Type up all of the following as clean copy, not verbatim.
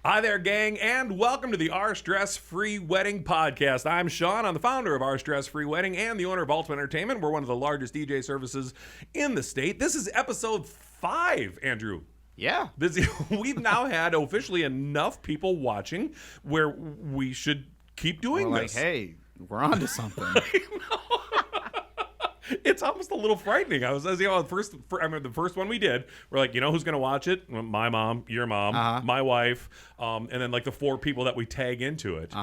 Hi there, gang, and welcome to the Our Stress Free Wedding Podcast. I'm Sean. I'm the founder of Our Stress Free Wedding and the owner of Ultimate Entertainment. We're one of the largest DJ services in the state. This is episode 5, Andrew. Yeah. We've now had officially enough people watching where we should keep doing We're this. like, hey, we're on to something. It's almost a little frightening. The first one we did, we're like, who's going to watch it? My mom, your mom, my wife, and then like the 4 people that we tag into it.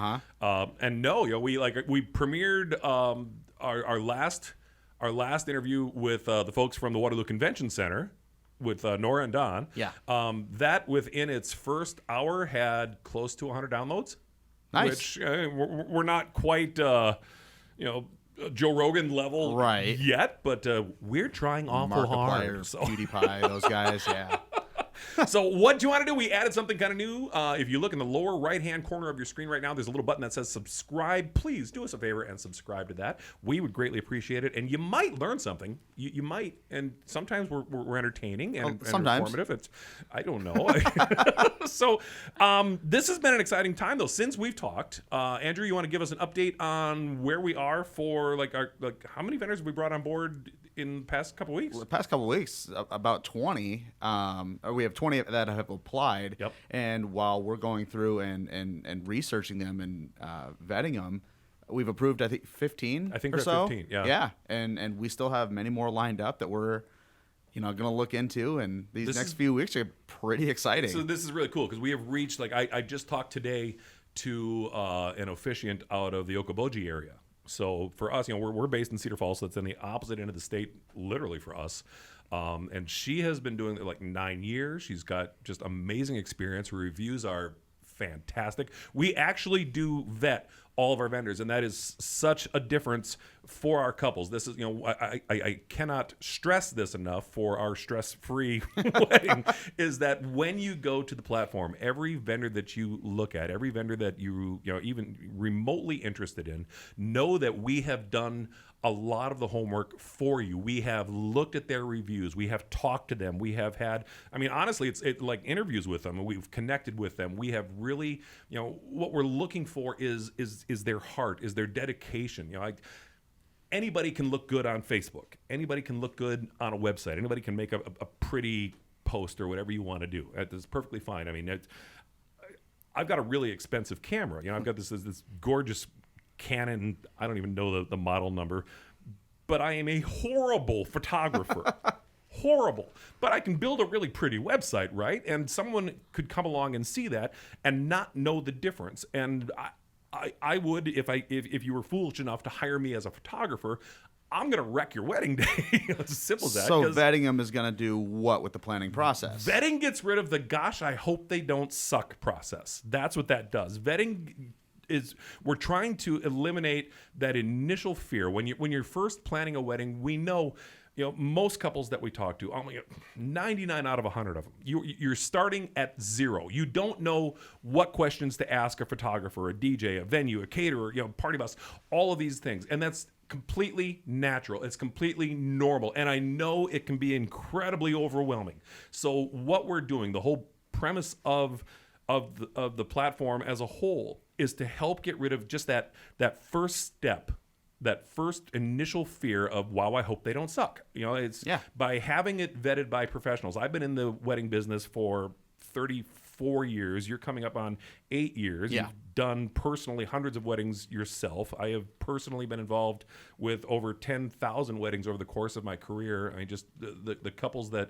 And no, we premiered our last interview with the folks from the Waterloo Convention Center with Nora and Don. Yeah. That within its first hour had close to 100 downloads. Nice. Which we're not quite, Joe Rogan level yet, but we're trying awful hard. So. PewDiePie, those guys, yeah. So what do you want to do? We added something kind of new. If you look in the lower right-hand corner of your screen right now, there's a little button that says subscribe. Please do us a favor and subscribe to that. We would greatly appreciate it. And you might learn something. You might. And sometimes we're entertaining and informative. I don't know. So this has been an exciting time, though, since we've talked. Andrew, you want to give us an update on where we are for how many vendors have we brought on board in the past couple weeks? Well, the past couple weeks, about 20. We have 20 that have applied. Yep. And while we're going through and researching them and vetting them, we've approved, I think, 15 I think or we're so. 15, yeah. Yeah. And we still have many more lined up that we're going to look into. And these next few weeks are pretty exciting. So this is really cool because we have reached, I just talked today to an officiant out of the Okoboji area. So for us, we're based in Cedar Falls, so it's in the opposite end of the state, literally for us. And she has been doing it like 9 years. She's got just amazing experience. Her reviews are fantastic. We actually do vet all of our vendors, and that is such a difference for our couples. This is, I cannot stress this enough for our stress-free wedding, is that when you go to the platform, every vendor that you look at, every vendor that you even remotely interested in, know that we have done a lot of the homework for you. We have looked at their reviews. We have talked to them. We have had, honestly, it's like interviews with them. We've connected with them. We have really, what we're looking for is their heart, is their dedication. Anybody can look good on Facebook. Anybody can look good on a website. Anybody can make a pretty post or whatever you want to do. That's perfectly fine. I've got a really expensive camera. I've got this gorgeous Canon, I don't even know the model number, but I am a horrible photographer. Horrible. But I can build a really pretty website, right? And someone could come along and see that and not know the difference. And I would, if you were foolish enough to hire me as a photographer, I'm going to wreck your wedding day. It's as simple as that. So vetting them is going to do what with the planning process? Vetting gets rid of the gosh, I hope they don't suck process. That's what that does. Vetting we're trying to eliminate that initial fear. When you're first planning a wedding, we know, most couples that we talk to, 99 out of 100 of them, you're starting at 0. You don't know what questions to ask a photographer, a DJ, a venue, a caterer, party bus, all of these things. And that's completely natural. It's completely normal. And I know it can be incredibly overwhelming. So what we're doing, the whole premise of the platform as a whole, is to help get rid of just that first step, that first initial fear of, wow, I hope they don't suck. By having it vetted by professionals. I've been in the wedding business for 34 years. You're coming up on 8 years. Yeah. You've done personally hundreds of weddings yourself. I have personally been involved with over 10,000 weddings over the course of my career. Just the couples that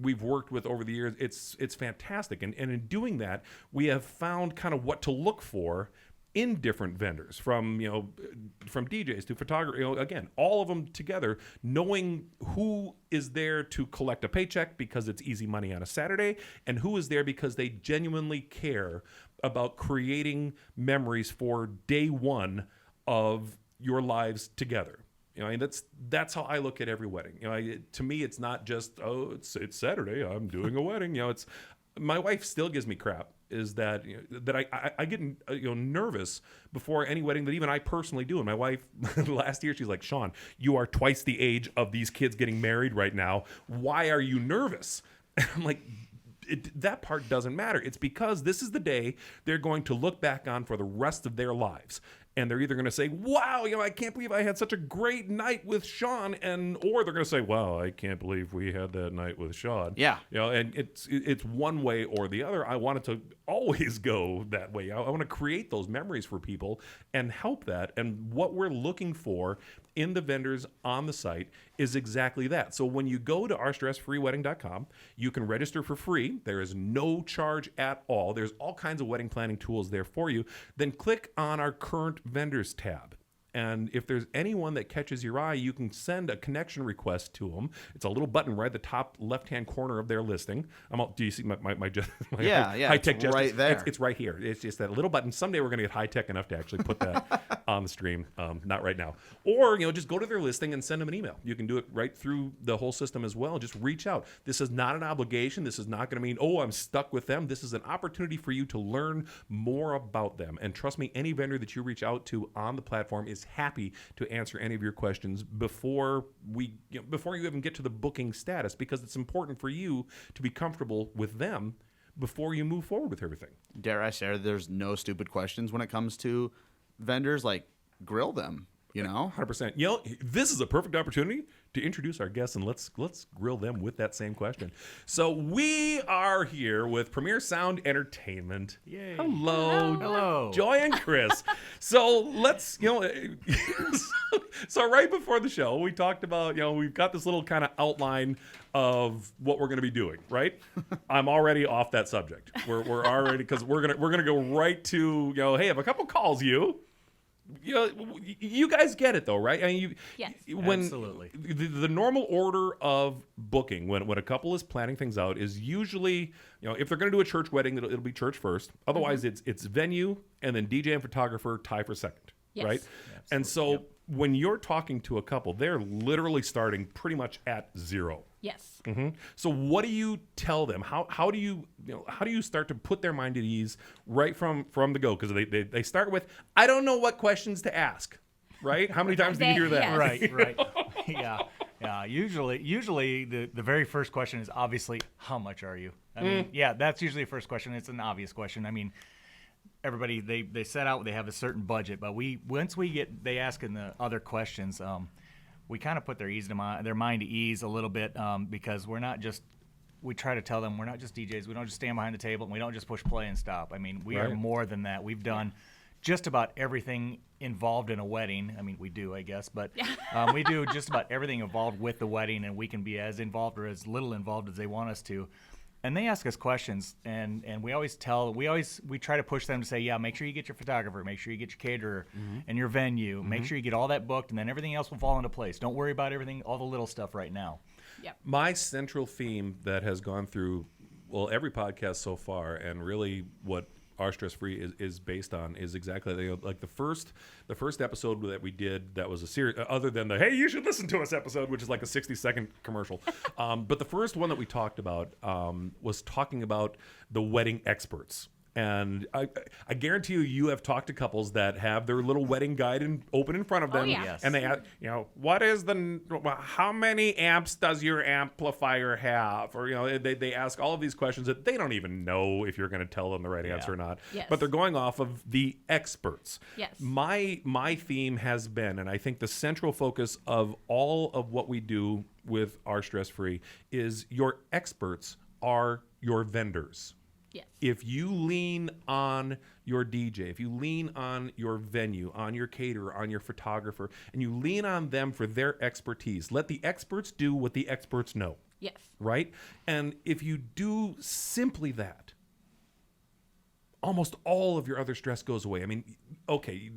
we've worked with over the years, it's fantastic. And in doing that, we have found kind of what to look for in different vendors, from DJs to photographers, again, all of them together, knowing who is there to collect a paycheck because it's easy money on a Saturday, and who is there because they genuinely care about creating memories for day one of your lives together. That's how I look at every wedding. To me, it's not just, it's Saturday, I'm doing a wedding. It's my wife still gives me crap. Is that that I get nervous before any wedding that even I personally do. And my wife last year, she's like, Sean, you are twice the age of these kids getting married right now. Why are you nervous? And I'm like, that part doesn't matter. It's because this is the day they're going to look back on for the rest of their lives. And they're either going to say, wow, I can't believe I had such a great night with Sean. Or they're going to say, wow, I can't believe we had that night with Sean. Yeah. And it's one way or the other. I want it to always go that way. I want to create those memories for people and help that. And what we're looking for in the vendors on the site is exactly that. So when you go to ourstressfreewedding.com, you can register for free. There is no charge at all. There's all kinds of wedding planning tools there for you. Then click on our current vendors tab. And if there's anyone that catches your eye, you can send a connection request to them. It's a little button right at the top left-hand corner of their listing. Do you see my high-tech gesture? Right there. It's right here. It's just that little button. Someday we're going to get high-tech enough to actually put that on the stream. Not right now. Or just go to their listing and send them an email. You can do it right through the whole system as well. Just reach out. This is not an obligation. This is not going to mean, oh, I'm stuck with them. This is an opportunity for you to learn more about them. And trust me, any vendor that you reach out to on the platform is happy to answer any of your questions before you even get to the booking status, because it's important for you to be comfortable with them before you move forward with everything. Dare I say, there's no stupid questions when it comes to vendors. Like, grill them, 100%. This is a perfect opportunity to introduce our guests, and let's grill them with that same question. So we are here with Premier Sound Entertainment. Yay. Hello, Joy and Chris. So let's, so right before the show, we talked about, we've got this little kind of outline of what we're going to be doing, right? I'm already off that subject. We're already, because we're gonna go right to, hey, I have a couple calls you guys get it though, right? I mean, yes, absolutely. The normal order of booking when a couple is planning things out is usually, if they're going to do a church wedding, it'll be church first. Otherwise, it's venue and then DJ and photographer tie for second, yes. right? Absolutely. And so when you're talking to a couple, they're literally starting pretty much at zero. Yes. Mm-hmm. So what do you tell them? How do you start to put their mind at ease right from the go? Because they start with, I don't know what questions to ask, right? How many times do you hear that? Yes. Right. Yeah. Usually the very first question is obviously, how much are you? I mean, that's usually the first question. It's an obvious question. I mean, everybody, they set out, they have a certain budget, but once they ask in the other questions, we kind of put their mind at ease a little bit, because we try to tell them we're not just DJs. We don't just stand behind the table and we don't just push play and stop. I mean, we are more than that. We've done just about everything involved in a wedding. I mean, we do, I guess, but we do just about everything involved with the wedding, and we can be as involved or as little involved as they want us to. And they ask us questions, and we try to push them to say, yeah, make sure you get your photographer, make sure you get your caterer and your venue, make sure you get all that booked, and then everything else will fall into place. Don't worry about all the little stuff right now. Yep. My central theme that has gone through, every podcast so far, and really what Our Stress Free is based on, is exactly like the first episode that we did that was a series, other than the hey, you should listen to us episode, which is like a 60-second commercial. But the first one that we talked about was talking about the wedding experts. And I guarantee you have talked to couples that have their little wedding guide open in front of them. Oh, yeah. Yes. And they ask, what is how many amps does your amplifier have? Or, they ask all of these questions that they don't even know if you're going to tell them the right answer or not. Yes. But they're going off of the experts. Yes. My theme has been, and I think the central focus of all of what we do with Our Stress Free is your experts are your vendors. Yes. If you lean on your DJ, if you lean on your venue, on your caterer, on your photographer, and you lean on them for their expertise, let the experts do what the experts know. Yes. Right? And if you do simply that, almost all of your other stress goes away. I mean, okay,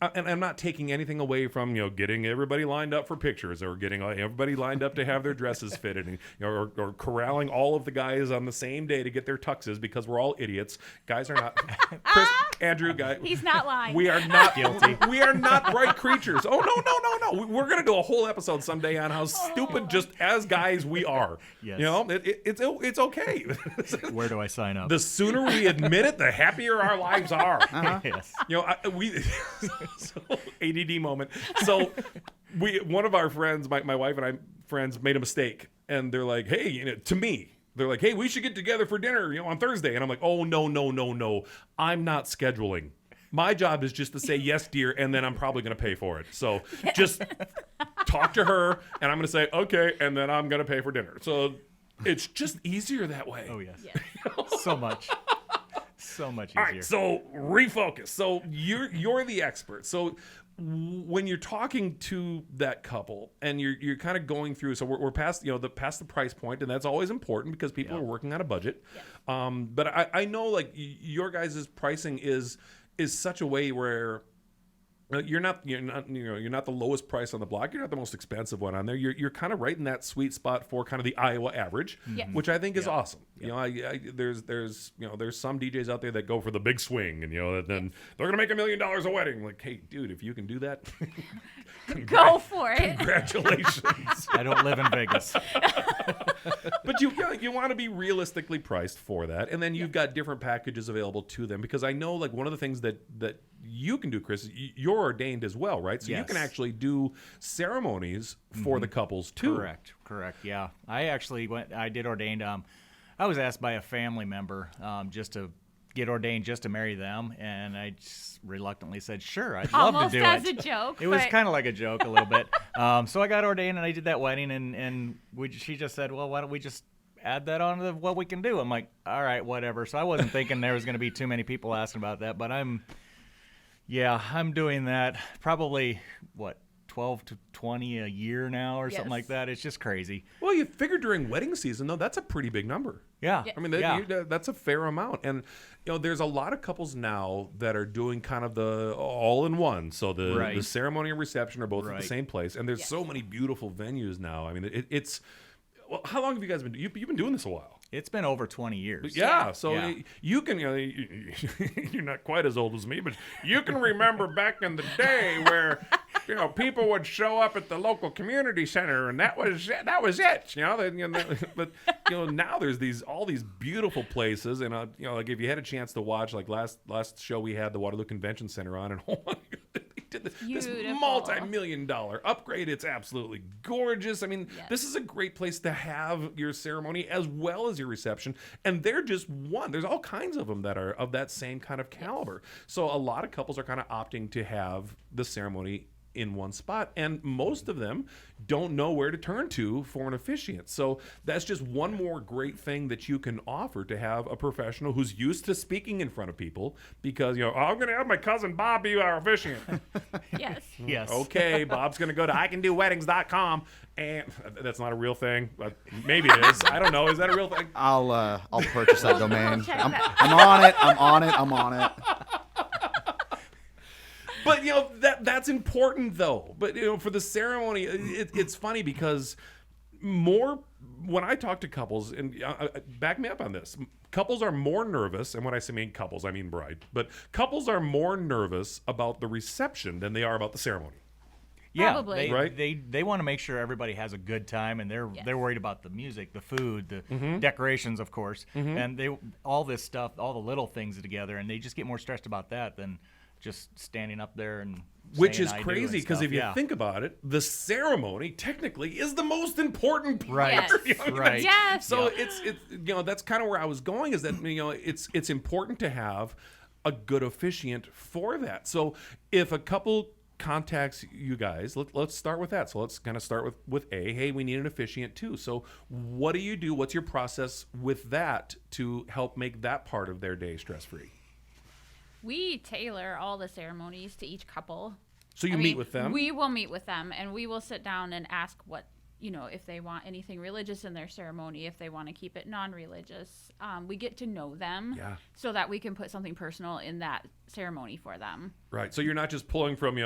and I'm not taking anything away from getting everybody lined up for pictures, or getting everybody lined up to have their dresses fitted, and or corralling all of the guys on the same day to get their tuxes, because we're all idiots. Guys are not. Chris, Andrew, guy. He's not lying. We are not guilty. We are not bright creatures. Oh no! We're gonna do a whole episode someday on how stupid, just as guys, we are. Yes. It's okay. Where do I sign up? The sooner we admit it, the happier our lives are. Yes. So, ADD moment. So one of our friends, my wife and I friends, made a mistake, and they're like, hey, to me, They're like, hey, we should get together for dinner, on Thursday. And I'm like, oh, no. I'm not scheduling. My job is just to say, yes, dear, and then I'm probably going to pay for it. So just talk to her, and I'm going to say, okay, and then I'm going to pay for dinner. So it's just easier that way. Oh, yes. So much. So much easier. All right, so refocus. So you're the expert. So when you're talking to that couple and you're kind of going through, so we're past past the price point, and that's always important because people are working on a budget. Yeah. But I know like your guys' pricing is such a way where you're not the lowest price on the block. You're not the most expensive one on there. You're kind of right in that sweet spot for kind of the Iowa average, which I think is awesome. There's some DJs out there that go for the big swing, and then they're gonna make $1 million a wedding. Like, hey, dude, if you can do that, go for it. Congratulations. I don't live in Vegas. But you want to be realistically priced for that, and then you've got different packages available to them, because I know like one of the things that you can do, Chris, you're ordained as well, right? So you can actually do ceremonies for the couples too. Correct. Yeah, I did ordained. I was asked by a family member just to get ordained just to marry them, and I just reluctantly said, sure, I'd love Almost to do it. as a joke. It was kind of like a joke a little bit. So I got ordained, and I did that wedding, and she just said, well, why don't we just add that on to what we can do? I'm like, all right, whatever. So I wasn't thinking there was going to be too many people asking about that, but I'm doing that probably, 12 to 20 a year now or something like that. It's just crazy. Well, you figure during wedding season, though, that's a pretty big number. Yeah. I mean, that's a fair amount. And, there's a lot of couples now that are doing kind of the all-in-one. So the ceremony and reception are both at the same place. And there's so many beautiful venues now. I mean, it's well, how long have you guys been you've been doing this a while? It's been over 20 years. Yeah, so you can, you're not quite as old as me, but you can remember back in the day where, people would show up at the local community center, and that was it. But now there's all these beautiful places, and like if you had a chance to watch, like last show we had the Waterloo Convention Center on, and oh my God, they did this multi-million-dollar upgrade. It's absolutely gorgeous. I mean, this is a great place to have your ceremony as well as your reception, and they're just one. There's all kinds of them that are of that same kind of caliber. So a lot of couples are kind of opting to have the ceremony in one spot, and most of them don't know where to turn to for an officiant. So that's just one more great thing that you can offer, to have a professional who's used to speaking in front of people, because I'm going to have my cousin Bob be our officiant. Yes. Okay, Bob's going to go to icandoweddings.com, and that's not a real thing, but maybe it is. I don't know. Is that a real thing? I'll purchase that domain. I'm on it. But that's important though. But for the ceremony, it's funny because when I talk to couples, and back me up on this, couples are more nervous, and when I say mean couples, I mean bride. But couples are more nervous about the reception than they are about the ceremony. Yeah, Probably. They want to make sure everybody has a good time, and they're worried about the music, the food, the decorations, of course, and all this stuff, all the little things together, and they just get more stressed about that than just standing up there and which is crazy, because if you think about it, the ceremony technically is the most important part. Right. Yes. So it's that's kind of where I was going, is that it's important to have a good officiant for that. So if a couple contacts you guys, let's start with that. So let's kind of start with hey, we need an officiant too. So what do you do? What's your process with that to help make that part of their day stress-free? We tailor all the ceremonies to each couple. So you meet with them? We will meet with them, and we will sit down and ask what, if they want anything religious in their ceremony, if they want to keep it non-religious. We get to know them so that we can put something personal in that ceremony for them. Right. So you're not just pulling from,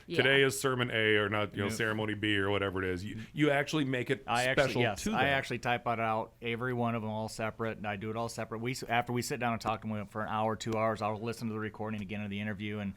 today is sermon A, or not, ceremony B, or whatever it is. You actually make it special to them. I actually type it out, every one of them all separate, and I do it all separate. After we sit down and talk to them for an hour, 2 hours, I'll listen to the recording again of the interview and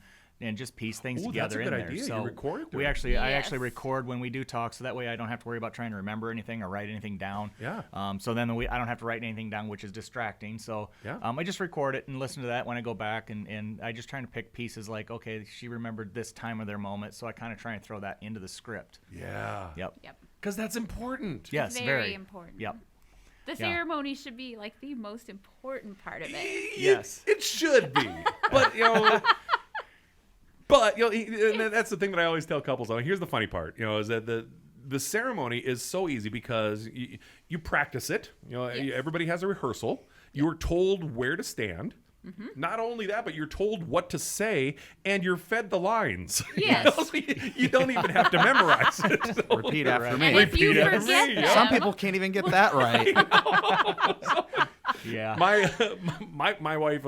just piece things together in there. That's a good idea. So you record it. I actually record when we do talk, so that way I don't have to worry about trying to remember anything or write anything down. Yeah. So then I don't have to write anything down, which is distracting. So I just record it and listen to that when I go back, and I just trying to pick pieces like, okay, she remembered this time of their moment, so I kind of try and throw that into the script. Yeah. Yep. Yep. Because that's important. Yes, very important. Yep. The ceremony should be like the most important part of it. Yes. It should be. But, and that's the thing that I always tell couples. Here's the funny part, is that the ceremony is so easy because you practice it. Everybody has a rehearsal. You're told where to stand. Mm-hmm. Not only that, but you're told what to say, and you're fed the lines. Yes. You don't even have to memorize it. So, Repeat after me. And if you forget them, Some people can't even get that right. Yeah. My wife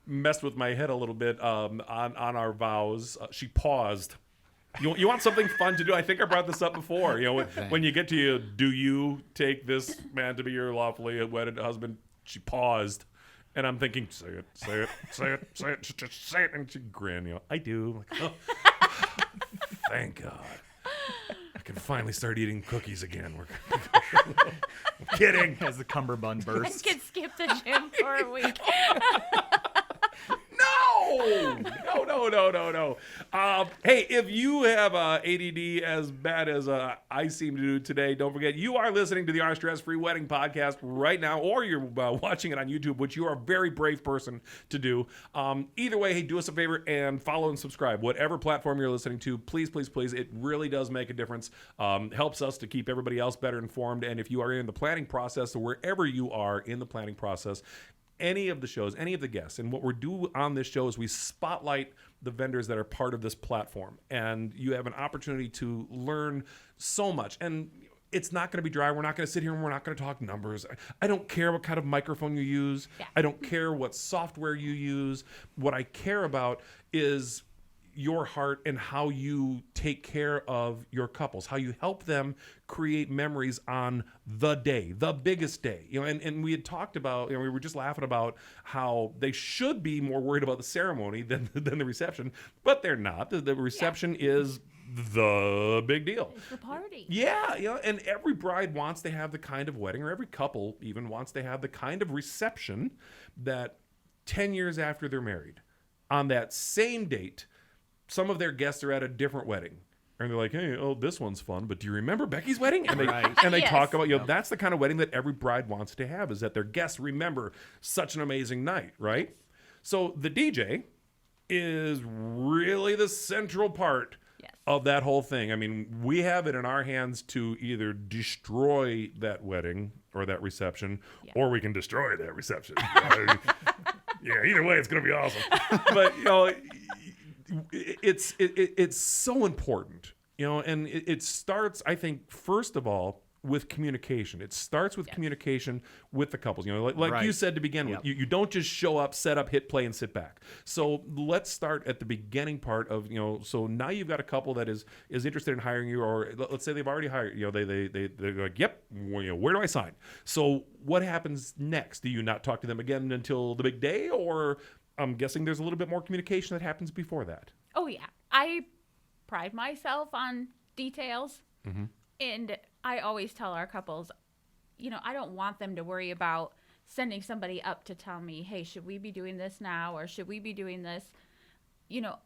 messed with my head a little bit on our vows. She paused. You want something fun to do? I think I brought this up before. When you get to do you take this man to be your lawfully wedded husband? She paused. And I'm thinking, say it, just say it. And she grinned, I do. I'm like, oh, thank God. I can finally start eating cookies again. I'm kidding. As the cummerbund I bursts. could skip the gym for a week. No. Hey, if you have ADD as bad as I seem to do today, don't forget you are listening to the Our Stress-Free Wedding Podcast right now, or you're watching it on YouTube, which you are a very brave person to do. Either way, hey, do us a favor and follow and subscribe. Whatever platform you're listening to, please. It really does make a difference. Helps us to keep everybody else better informed. And if you are in the planning process, or wherever you are in the planning process, any of the shows, any of the guests, and what we're doing on this show is we spotlight the vendors that are part of this platform, and you have an opportunity to learn so much. And it's not going to be dry. We're not going to sit here and we're not going to talk numbers. I don't care what kind of microphone you use. Yeah. I don't care what software you use. What I care about is your heart and how you take care of your couples, how you help them create memories on the day, the biggest day. And we had talked about, we were just laughing about how they should be more worried about the ceremony than the reception, but they're not. The reception is the big deal. It's the party. Yeah, and every bride wants to have the kind of wedding, or every couple even wants to have the kind of reception that 10 years after they're married, on that same date, some of their guests are at a different wedding. And they're like, hey, this one's fun, but do you remember Becky's wedding? And they Yes. talk about, that's the kind of wedding that every bride wants to have, is that their guests remember such an amazing night, right? So the DJ is really the central part of that whole thing. I mean, we have it in our hands to either destroy that wedding or that reception, or we can destroy that reception. Either way, it's going to be awesome. But, it's so important, and it starts, I think, first of all, with communication. It starts with communication with the couples. Like you said to begin with, you don't just show up, set up, hit play, and sit back. So let's start at the beginning part of, so now you've got a couple that is interested in hiring you, or let's say they've already hired you. They're like, yep, where do I sign? So what happens next? Do you not talk to them again until the big day, or I'm guessing there's a little bit more communication that happens before that? Oh, yeah. I pride myself on details. Mm-hmm. And I always tell our couples, I don't want them to worry about sending somebody up to tell me, hey, should we be doing this now, or should we be doing this?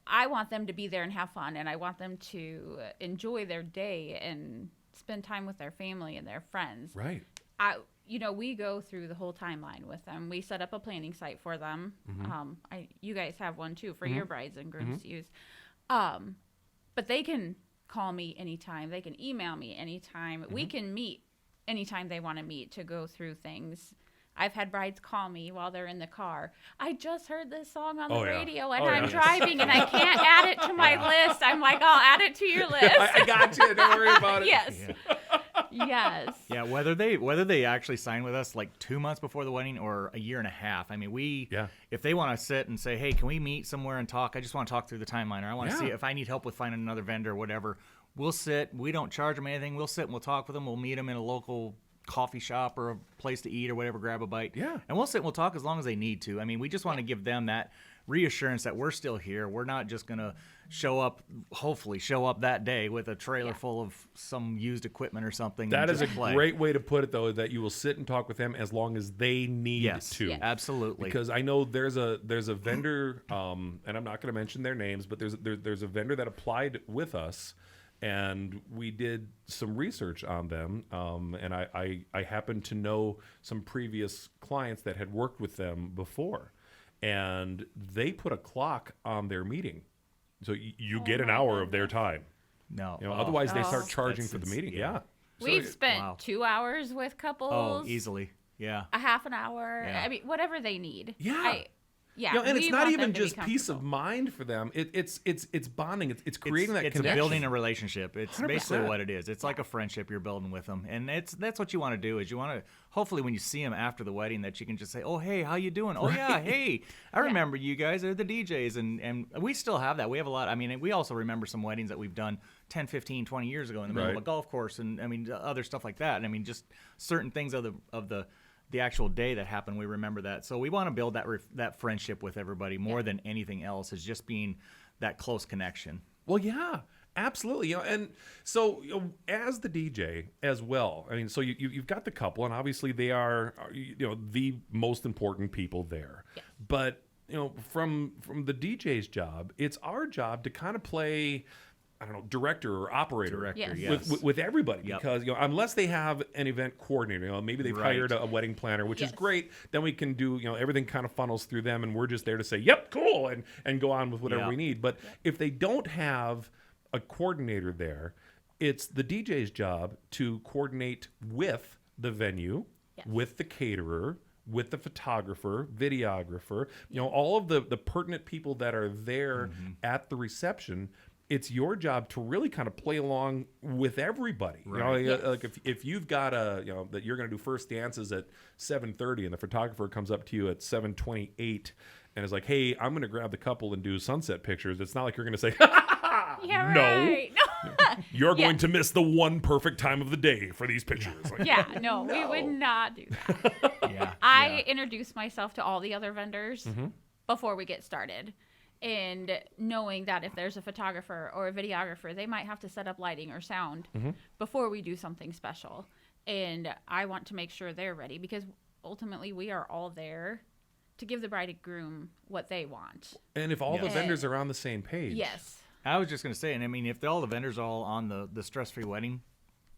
I want them to be there and have fun, and I want them to enjoy their day and spend time with their family and their friends. Right. We go through the whole timeline with them. We set up a planning site for them. Mm-hmm. You guys have one too for your brides and grooms to use. But they can call me anytime. They can email me anytime. Mm-hmm. We can meet anytime they want to meet to go through things. I've had brides call me while they're in the car. I just heard this song on the radio, and I'm driving, and I can't add it to my list. I'm like, I'll add it to your list. I got you. Don't worry about it. Yes. Yes. Yeah, whether they actually sign with us like 2 months before the wedding or a year and a half. I mean, if they want to sit and say, hey, can we meet somewhere and talk? I just want to talk through the timeline, or I want to see if I need help with finding another vendor or whatever. We'll sit. We don't charge them anything. We'll sit and we'll talk with them. We'll meet them in a local coffee shop or a place to eat or whatever, grab a bite. Yeah. And we'll sit and we'll talk as long as they need to. I mean, we just want to give them that reassurance that we're still here. We're not just going to hopefully show up that day with a trailer full of some used equipment or something. That is a great way to put it, though, that you will sit and talk with them as long as they need to. Yes. Absolutely. Because I know there's a vendor, and I'm not going to mention their names, but there's a vendor that applied with us And we did some research on them, and I happened to know some previous clients that had worked with them before, and they put a clock on their meeting, so you get an hour of their time. No. Otherwise they start charging That's for the meeting. Yeah. We've spent Wow. 2 hours with couples. Oh, easily. Yeah. A half an hour. Yeah. I mean, whatever they need. Yeah. Yeah. And it's we not want even them to be just peace of comfortable. mind for them. It's bonding. It's creating that it's connection. building a relationship. It's 100%. basically what it is. It's like a friendship you're building with them, and that's what you want to do. Is you want to hopefully when you see them after the wedding that you can just say, "Oh, hey, how you doing? Oh yeah, hey, I remember you guys are the DJs," and we still have that. We have a lot. I mean, we also remember some weddings that we've done 10, 15, 20 years ago in the middle of a golf course, and I mean other stuff like that. And I mean just certain things of the actual day that happened, we remember that. So we want to build that friendship with everybody more than anything else, is just being that close connection. Well, yeah, absolutely. And so as the DJ as well, I mean, so you've got the couple, and obviously they are the most important people there. Yes. But from the DJ's job, it's our job to kind of play, I don't know, director or operator Yes. with everybody, Yep. because unless they have an event coordinator, maybe they've Right. hired a wedding planner, which is Yes. great. Then we can do everything kind of funnels through them, and we're just there to say, "Yep, cool," and go on with whatever Yeah. we need. But if they don't have a coordinator there, it's the DJ's job to coordinate with the venue, Yes. with the caterer, with the photographer, videographer, all of the pertinent people that are there at the reception. It's your job to really kind of play along with everybody. Right. Yes. Like if you've got that you're going to do first dances at 7:30, and the photographer comes up to you at 7:28 and is like, "Hey, I'm going to grab the couple and do sunset pictures." It's not like you're going to say, Yeah, "No, right. you're Yeah. going to miss the one perfect time of the day for these pictures." Like, Yeah, no, we would not do that. Yeah. I introduce myself to all the other vendors Mm-hmm. before we get started. And knowing that if there's a photographer or a videographer, they might have to set up lighting or sound Mm-hmm. before we do something special. And I want to make sure they're ready, because ultimately we are all there to give the bride and groom what they want. And if all the Yes. vendors are on the same page, Yes. I was just going to say, and I mean, if all the vendors are all on the stress-free wedding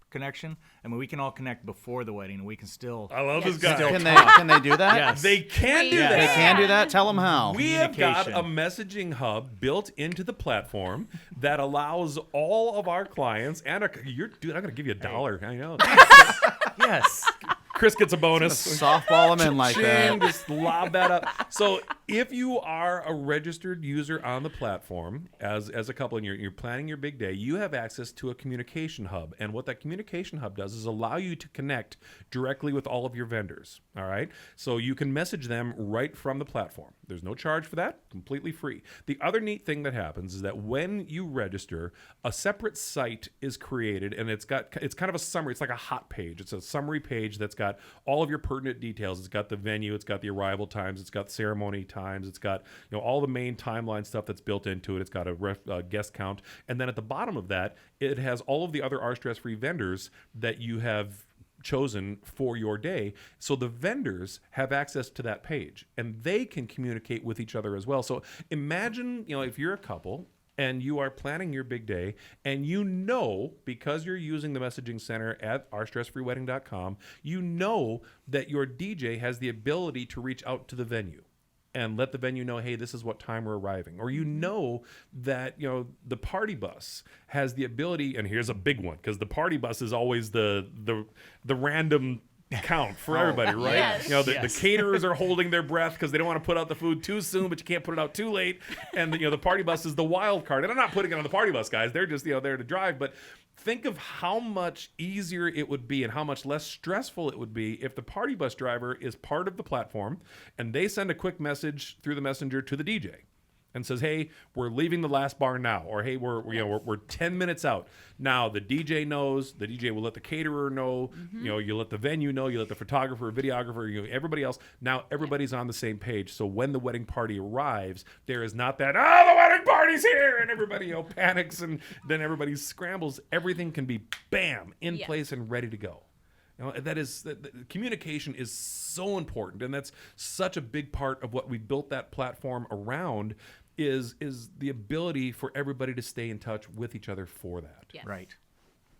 connection, I mean, we can all connect before the wedding, and we can still. I love Yes. this guy. Can they do that? Yes. They can do We that. They can do that. Tell them how. We have got a Communication. messaging hub built into the platform that allows all of our clients and dude, I'm going to give you $1. I know. Yes. Chris gets a bonus. Softball them in like Ching, that. just lob that up. So if you are a registered user on the platform as a couple and you're planning your big day, you have access to a communication hub. And what that communication hub does is allow you to connect directly with all of your vendors. All right. So you can message them right from the platform. There's no charge for that, completely free. The other neat thing that happens is that when you register, a separate site is created, and it's kind of a summary. It's like a hot page. It's a summary page that's got all of your pertinent details. It's got the venue, it's got the arrival times, it's got ceremony times, it's got all the main timeline stuff that's built into it. It's got a guest count, and then at the bottom of that, it has all of the other Our Stress Free vendors that you have chosen for your day. So the vendors have access to that page, and they can communicate with each other as well. So imagine, if you're a couple and you are planning your big day, and because you're using the messaging center at ourstressfreewedding.com, that your DJ has the ability to reach out to the venue and let the venue know, hey, this is what time we're arriving. Or that, the party bus has the ability, and here's a big one, because the party bus is always the random count for everybody, right? Yes. The caterers are holding their breath because they don't want to put out the food too soon, but you can't put it out too late. And the party bus is the wild card. And I'm not putting it on the party bus guys; they're just there to drive. But think of how much easier it would be and how much less stressful it would be if the party bus driver is part of the platform and they send a quick message through the messenger to the DJ and says, hey, we're leaving the last bar now, or hey, we're 10 minutes out. Now the DJ knows, the DJ will let the caterer know, you let the venue know, you let the photographer, videographer, everybody else. Now everybody's on the same page. So when the wedding party arrives, there is not that, the wedding party's here, and everybody panics, and then everybody scrambles. Everything can be bam, in place and ready to go. Communication is so important, and that's such a big part of what we built that platform around. Is the ability for everybody to stay in touch with each other for that. Yes. Right.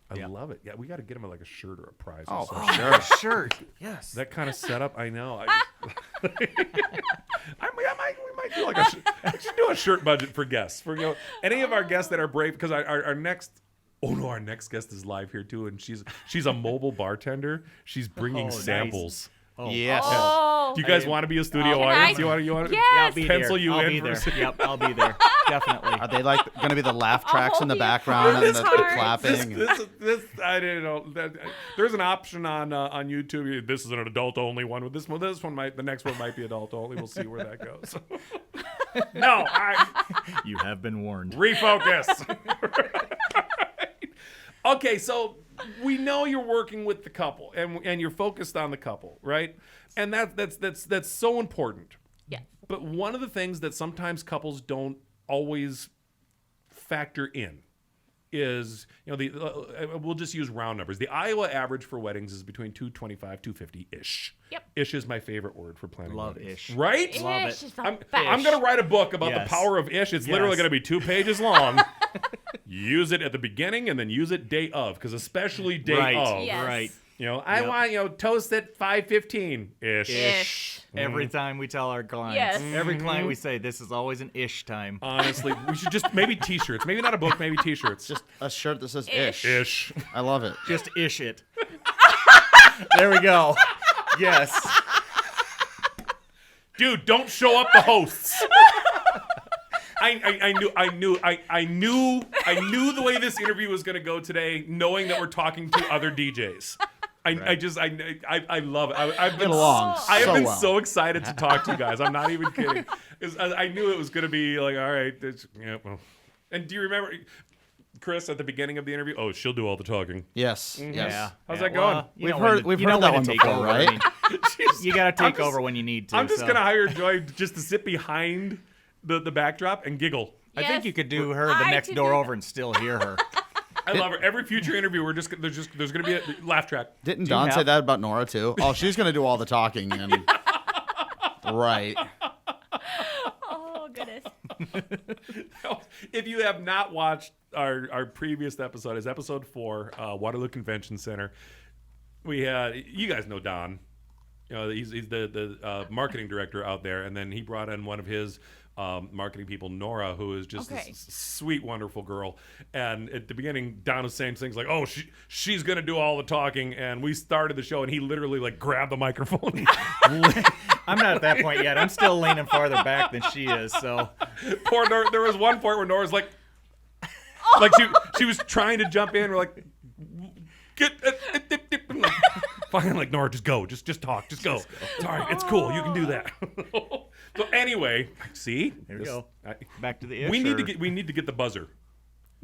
I love it. Yeah, we got to get him like a shirt or a prize. Oh, or for something. sure. Shirt. Yes. That kind of setup, I know. We might do like we should do a shirt budget for guests. For any of our guests that are brave, because our next. Oh no, our next guest is live here too, and she's a mobile bartender. She's bringing nice. samples. Oh. Yes. Oh. Do you guys want to be a studio Can audience? I- You want to? Yes. Yeah, I'll be Pencil there. you I'll in be for- there. Yep, I'll be there. Definitely. Are they like going to be the laugh tracks in the hold you. background and This the hard. clapping? This I didn't know. There's an option on YouTube. This is an adult only one. With this one might the next one might be adult only. We'll see where that goes. No, You have been warned. refocus. Okay, so we know you're working with the couple and you're focused on the couple, right? And that's so important. Yes. But one of the things that sometimes couples don't always factor in is, we'll just use round numbers. The Iowa average for weddings is between 225, 250-ish. Yep. Ish is my favorite word for planning Love weddings. ish. Right? Love Ish it. is the I'm best. going to write a book about Yes. the power of ish. It's literally Yes. going to be 2 pages long. Use it at the beginning and then use it day of, because especially day Right. of. Yes. Right. I Yep. want, toast at 5:15-ish. Ish. Every time we tell our clients. Yes. Every client we say, this is always an ish time. Honestly, we should just maybe T-shirts. Maybe not a book, maybe T-shirts. Just a shirt that says Ish. ish. Ish. I love it. Just ish it. There we go. Yes. Dude, don't show up the hosts. I knew the way this interview was going to go today, knowing that we're talking to other DJs. I love it. I've been Get along I have so been well. so excited to talk to you guys. I'm not even kidding. I knew it was going to be like, all right. Well. And do you remember Chris at the beginning of the interview? Oh, she'll do all the talking. Yes. Yes. Yeah. How's Yeah. that going? Well, you We've know heard- when- we've you heard know that when one to take before, over. right? I mean, you got to take just- over when you need to. I'm just so. going to hire Joy just to sit behind the backdrop and giggle. I think Yes. you could do her the I next could door do over and still hear her. I love her. Every future interview, there's going to be a laugh track. Didn't Do you Don say have- that about Nora too? Oh, she's going to do all the talking. And... Right. Oh goodness. If you have not watched our previous episode, is episode 4, Waterloo Convention Center. We had, you guys know Don. He's the marketing director out there, and then he brought in one of his marketing people, Nora, who is just Okay. this sweet, wonderful girl. And at the beginning, Don was saying things like, "Oh, she's gonna do all the talking," and we started the show, and he literally like grabbed the microphone. I'm not at that point yet. I'm still leaning farther back than she is. So Poor Nora, there was one point where Nora's like she was trying to jump in. We're like, get finally, like, Nora, just go, just talk, just go. It's all right, it's cool, you can do that. So anyway, see, there we go. Back to the ish. we need to get the buzzer.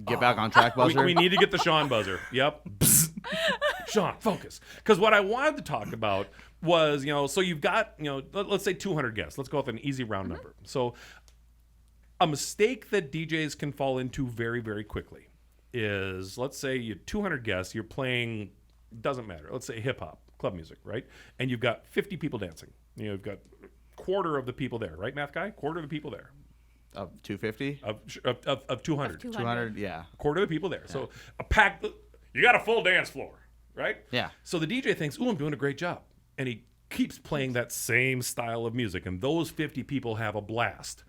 Get back on track, buzzer. We need to get the Sean buzzer. Yep. Bzz. Sean, focus. Because what I wanted to talk about was, so you've got, let's say 200 guests. Let's go with an easy round number. So a mistake that DJs can fall into very, very quickly is, let's say you 200 guests, you're playing, doesn't matter. Let's say hip hop, club music, right? And you've got 50 people dancing. You've got quarter of the people there, right, math guy? Quarter of the people there. Of 250? Of 200. 200, yeah. Quarter of the people there. So a packed, you got a full dance floor, right? Yeah. So the DJ thinks, ooh, I'm doing a great job. And he keeps playing that same style of music. And those 50 people have a blast.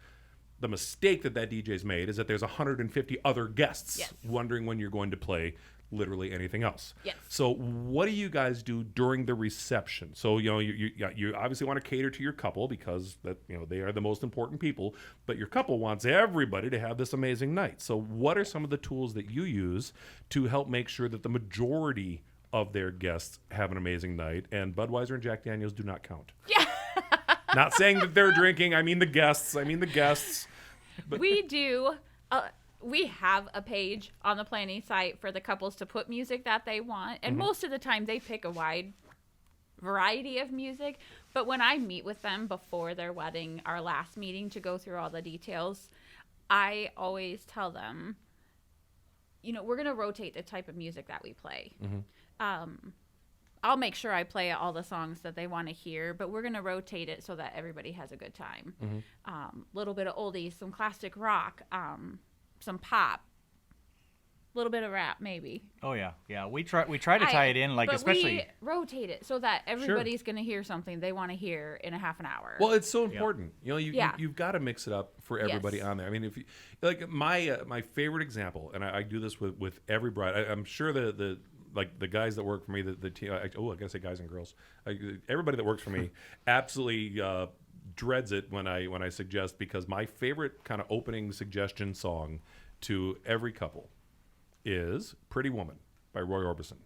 The mistake that DJ's made is that there's 150 other guests Yes. wondering when you're going to play literally anything else. Yes. So what do you guys do during the reception? So, you obviously want to cater to your couple because that, they are the most important people, but your couple wants everybody to have this amazing night. So what are some of the tools that you use to help make sure that the majority of their guests have an amazing night, and Budweiser and Jack Daniels do not count? Yeah. Not saying that they're drinking. I mean the guests. But We do. We have a page on the planning site for the couples to put music that they want. And most of the time they pick a wide variety of music. But when I meet with them before their wedding, our last meeting to go through all the details, I always tell them, we're going to rotate the type of music that we play. I'll make sure I play all the songs that they want to hear, but we're going to rotate it so that everybody has a good time. Little bit of oldies, some classic rock, some pop, a little bit of rap maybe. Oh yeah. We try to tie it in, like, but especially we rotate it so that everybody's going to hear something they want to hear in a half an hour. Well, it's so important. You know, Yeah. you've got to mix it up for everybody Yes. on there. I mean, if you, like my favorite example, and I do this with every bride. I'm sure the guys that work for me, the team. I gotta say guys and girls. Everybody that works for me absolutely dreads it when I suggest, because my favorite kind of opening suggestion song to every couple is "Pretty Woman" by Roy Orbison.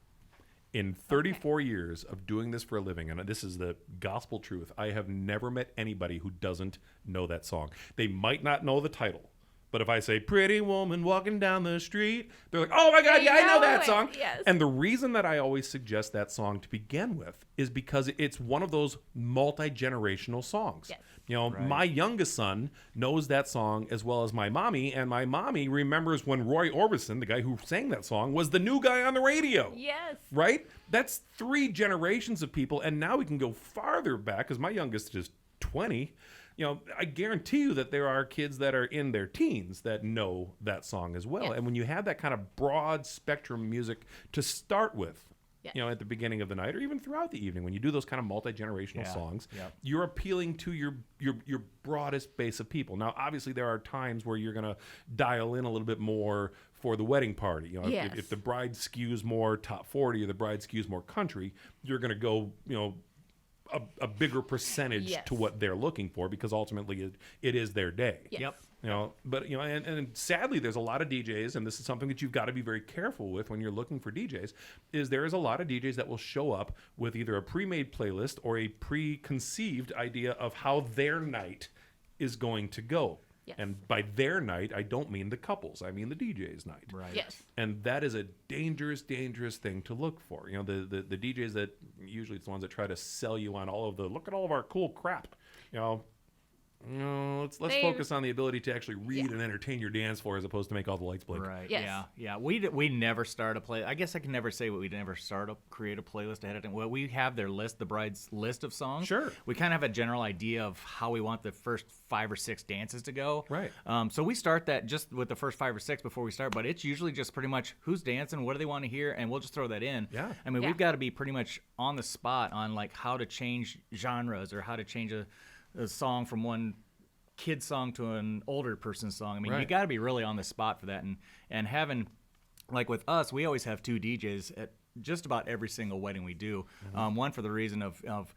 In 34 years of doing this for a living, and this is the gospel truth, I have never met anybody who doesn't know that song. They might not know the title, but if I say "Pretty Woman Walking Down the Street," they're like, "Oh my God, yeah, I know that song." Yes. And the reason that I always suggest that song to begin with is because it's one of those multi-generational songs. Yes. You know, my youngest son knows that song as well as my mommy, and my mommy remembers when Roy Orbison, the guy who sang that song, was the new guy on the radio. Yes. Right? That's 3 generations of people, and now we can go farther back, because my youngest is 20. You know, I guarantee you that there are kids that are in their teens that know that song as well. Yes. And when you have that kind of broad spectrum music to start with, Yes. you know, at the beginning of the night or even throughout the evening, when you do those kind of multi-generational songs, you're appealing to your broadest base of people. Now, obviously, there are times where you're going to dial in a little bit more for the wedding party. You know, Yes. if the bride skews more top 40 or the bride skews more country, you're going to go, you know, a bigger percentage Yes. to what they're looking for, because ultimately it is their day. Yes. Yep. You know, but you know, and sadly, there's a lot of DJs, and this is something that you've got to be very careful with when you're looking for DJs. Is there is a lot of DJs that will show up with either a pre-made playlist or a preconceived idea of how their night is going to go. Yes. And by their night, I don't mean the couples; I mean the DJ's night. right. Yes. And that is a dangerous thing to look for. You know, the DJs that usually it's the ones that try to sell you on all of the look at all of our cool crap. You know, let's focus on the ability to actually read and entertain your dance floor as opposed to make all the lights blink. Right. Yes. Yeah. We never start a play. I guess I can never say we never create a playlist ahead of time. Well, we have their list, the bride's list of songs. Sure. We kind of have a general idea of how we want the first 5 or 6 dances to go. Right. So we start that just with the first 5 or 6 before we start, but it's usually just pretty much who's dancing, what do they want to hear, and we'll just throw that in. Yeah. I mean, Yeah. we've got to be pretty much on the spot on like how to change genres or how to change a song from one kid song to an older person's song. I mean, you Right. got to be really on the spot for that. And having, like with us, we always have 2 DJs at just about every single wedding we do. One for the reason of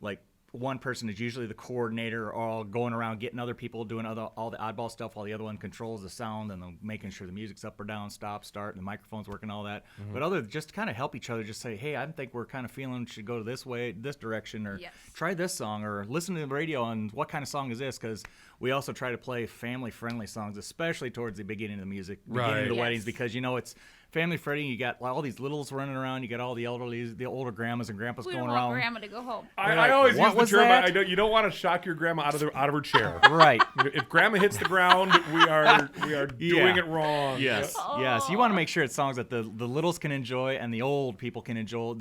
like one person is usually the coordinator, all going around getting other people doing all the oddball stuff, while the other one controls the sound and making sure the music's up or down, stop, start, and the microphone's working, all that. But other just kind of help each other, just say, hey, I think we're kind of feeling should go this way, this direction, or Yes. try this song, or listen to the radio on what kind of song is this, because we also try to play family-friendly songs, especially towards the beginning of the beginning of the Right. weddings, Yes. because it's family-friendly. You got all these littles running around. You got all the elderlies, the older grandmas and grandpas We going don't want around. grandma to go home. I always What use the was term. that? You don't want to shock your grandma out of her chair. Right. If grandma hits the ground, we are doing it wrong. Yes, yes. You want to make sure it's songs that the littles can enjoy and the older people can enjoy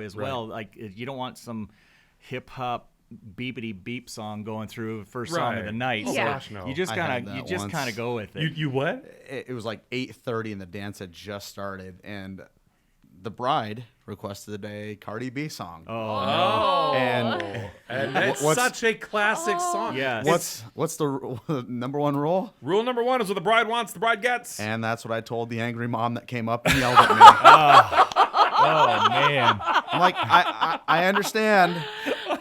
as well. Like you don't want some hip hop beepity beep song going through first song of the Right. night. Oh, So gosh, no. You just I had kind that of once. go with it. You what? It was like 8:30 and the dance had just started, and the bride requested a Cardi B song. Oh, And and that's what's- such a classic song. Yes. what's the number one rule? Rule number 1 is what the bride wants, the bride gets. And that's what I told the angry mom that came up and yelled at me. Oh man. I'm like, I understand,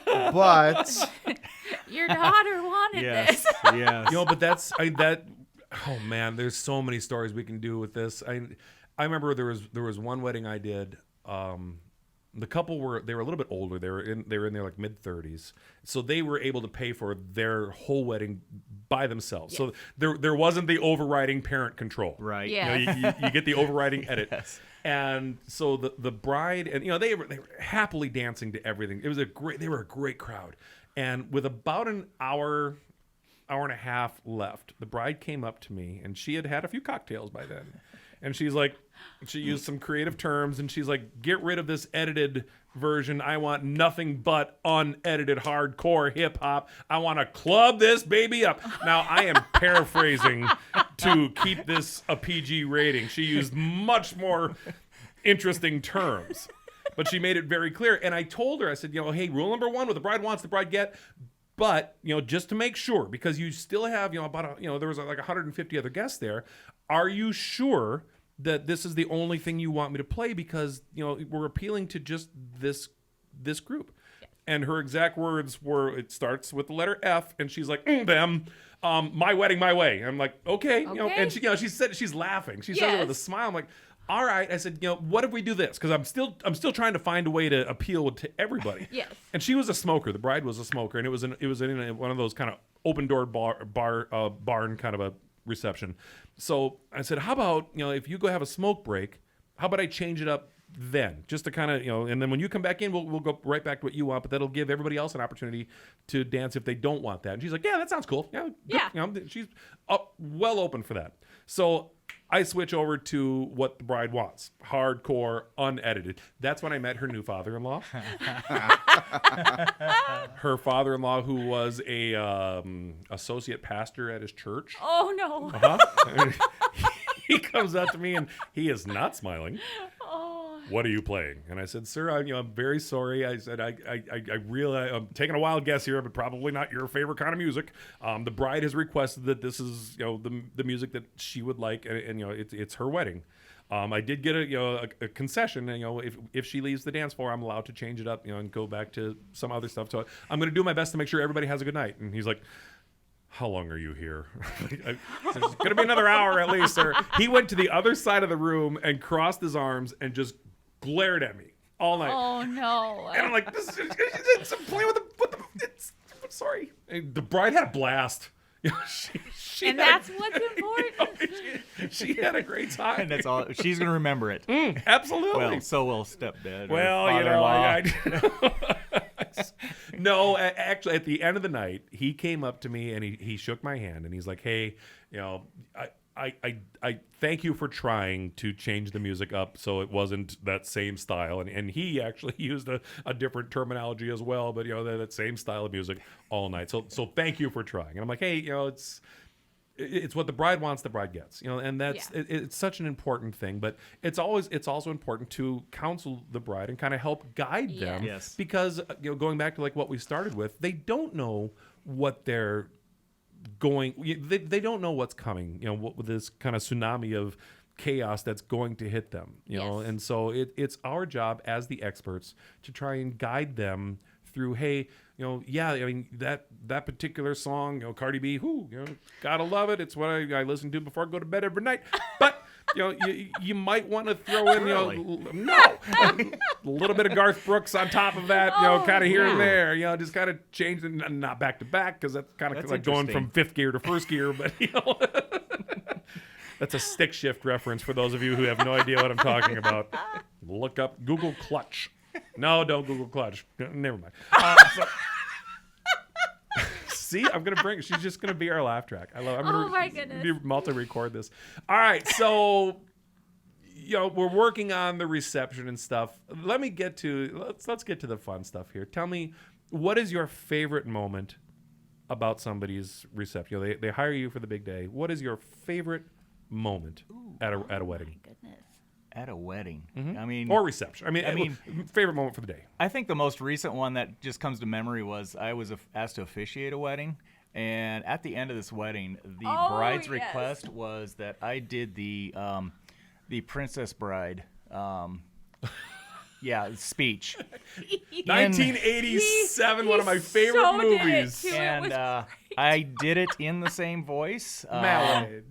but Your daughter wanted Yes. this. Yes. You know, but that's that. Oh man, there's so many stories we can do with this. I remember there was one wedding I did. The couple they were a little bit older. They were in their like mid-30s, so they were able to pay for their whole wedding by themselves. So there wasn't the overriding parent control. Right. Yeah. You know, you get the overriding edit. And so the bride and they were happily dancing to everything. It was they were a great crowd. And with about an hour and a half left, the bride came up to me, and she had had a few cocktails by then. And she's like, she used some creative terms, and she's like, get rid of this edited version. I want nothing but unedited hardcore hip hop. I want to club this baby up. Now, I am paraphrasing to keep this a PG rating. She used much more interesting terms, but she made it very clear. And I told her, I said, hey, rule number 1, what the bride wants, the bride get. But, just to make sure, because you still have, about, there was like 150 other guests there. Are you sure that this is the only thing you want me to play? Because, we're appealing to just this group. Yes. And her exact words were, it starts with the letter F, and she's like, them, my wedding, my way. I'm like, okay. And she said, she's laughing. She says it with a smile. I'm like, all right. I said, what if we do this? Because I'm still trying to find a way to appeal to everybody. Yes. And she was a smoker. The bride was a smoker, and it was in one of those kind of open door barn kind of a reception. So I said, how about if you go have a smoke break, how about I change it up then, just to kind of and then when you come back in, we'll go right back to what you want, but that'll give everybody else an opportunity to dance if they don't want that. And she's like, yeah, that sounds cool. Yeah. She's well open for that. So I switch over to what the bride wants. Hardcore, unedited. That's when I met her new father-in-law. Her father-in-law, who was a associate pastor at his church. Oh, no. Uh-huh. He comes up to me, and he is not smiling. Oh. What are you playing? And I said, sir, I'm very sorry. I said, I realize I'm taking a wild guess here, but probably not your favorite kind of music. The bride has requested that this is, the music that she would like, and it's her wedding. I did get a concession, and if she leaves the dance floor, I'm allowed to change it up, and go back to some other stuff. So I'm going to do my best to make sure everybody has a good night. And he's like, how long are you here? It's going to be another hour at least, sir. He went to the other side of the room and crossed his arms and just glared at me all night. Oh, no. And I'm like, it's playing with I'm sorry. And the bride had a blast. She that's what's important. She had a great time. And that's all. She's going to remember it. Absolutely. Well, so will stepdad. Well, no, actually, at the end of the night, he came up to me and he shook my hand and he's like, hey, I thank you for trying to change the music up so it wasn't that same style. And he actually used a different terminology as well, but that same style of music all night. So thank you for trying. And I'm like, hey, it's what the bride wants, the bride gets. And that's it's such an important thing. But it's also important to counsel the bride and kind of help guide them. Yes. Because going back to like what we started with, they don't know what they're going. They don't know what's coming. What this kind of tsunami of chaos that's going to hit them. And so it's our job as the experts to try and guide them through. Hey, that particular song, Cardi B, gotta love it. It's what I listen to before I go to bed every night. But you might want to throw in a little bit of Garth Brooks on top of that, kind of here and there, just kind of change it, not back to back, because that's kind of like going from fifth gear to first gear. But that's a stick shift reference for those of you who have no idea what I'm talking about. Look up Google Clutch. No, don't Google Clutch. Never mind. See, I'm gonna bring. She's just gonna be our laugh track. I love. Oh my goodness. Multi-record this. All right, so we're working on the reception and stuff. Let's get to the fun stuff here. Tell me, what is your favorite moment about somebody's reception? They hire you for the big day. What is your favorite moment at a wedding? My goodness. At a wedding. Mm-hmm. Or reception. I mean, favorite moment for the day. I think the most recent one that just comes to memory was I was asked to officiate a wedding, and at the end of this wedding, the bride's request was that I did the Princess Bride speech. 1987, one of my favorite movies. And I did it in the same voice. Mallet.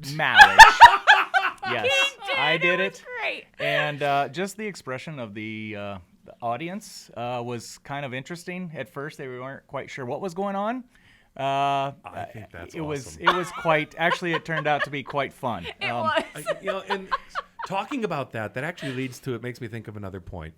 Yes, I did it. Great. And just the expression of the audience was kind of interesting. At first, they weren't quite sure what was going on. I think that's awesome. It was quite. Actually, it turned out to be quite fun. It was. And talking about that actually leads to, it makes me think of another point.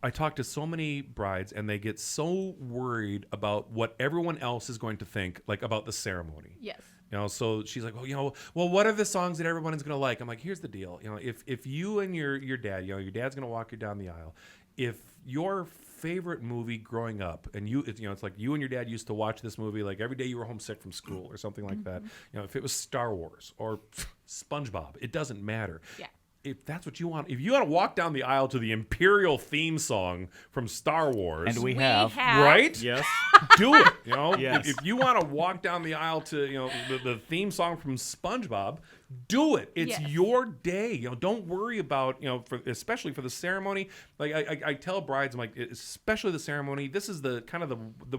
I talk to so many brides, and they get so worried about what everyone else is going to think, like about the ceremony. Yes. You know, so she's like, well, what are the songs that everyone is going to like? I'm like, here's the deal. You know, if you and your dad, your dad's going to walk you down the aisle. If your favorite movie growing up, and it's like you and your dad used to watch this movie like every day you were homesick from school or something like that. You know, if it was Star Wars or SpongeBob, it doesn't matter. Yeah. If that's what you want, if you want to walk down the aisle to the Imperial theme song from Star Wars, And we have. right? Yes. Do it. You know, Yes. if you want to walk down the aisle to the theme song from SpongeBob, do it. It's Yes. your day. You know, don't worry about especially for the ceremony. Like I tell brides, I'm like, especially the ceremony. This is the kind of the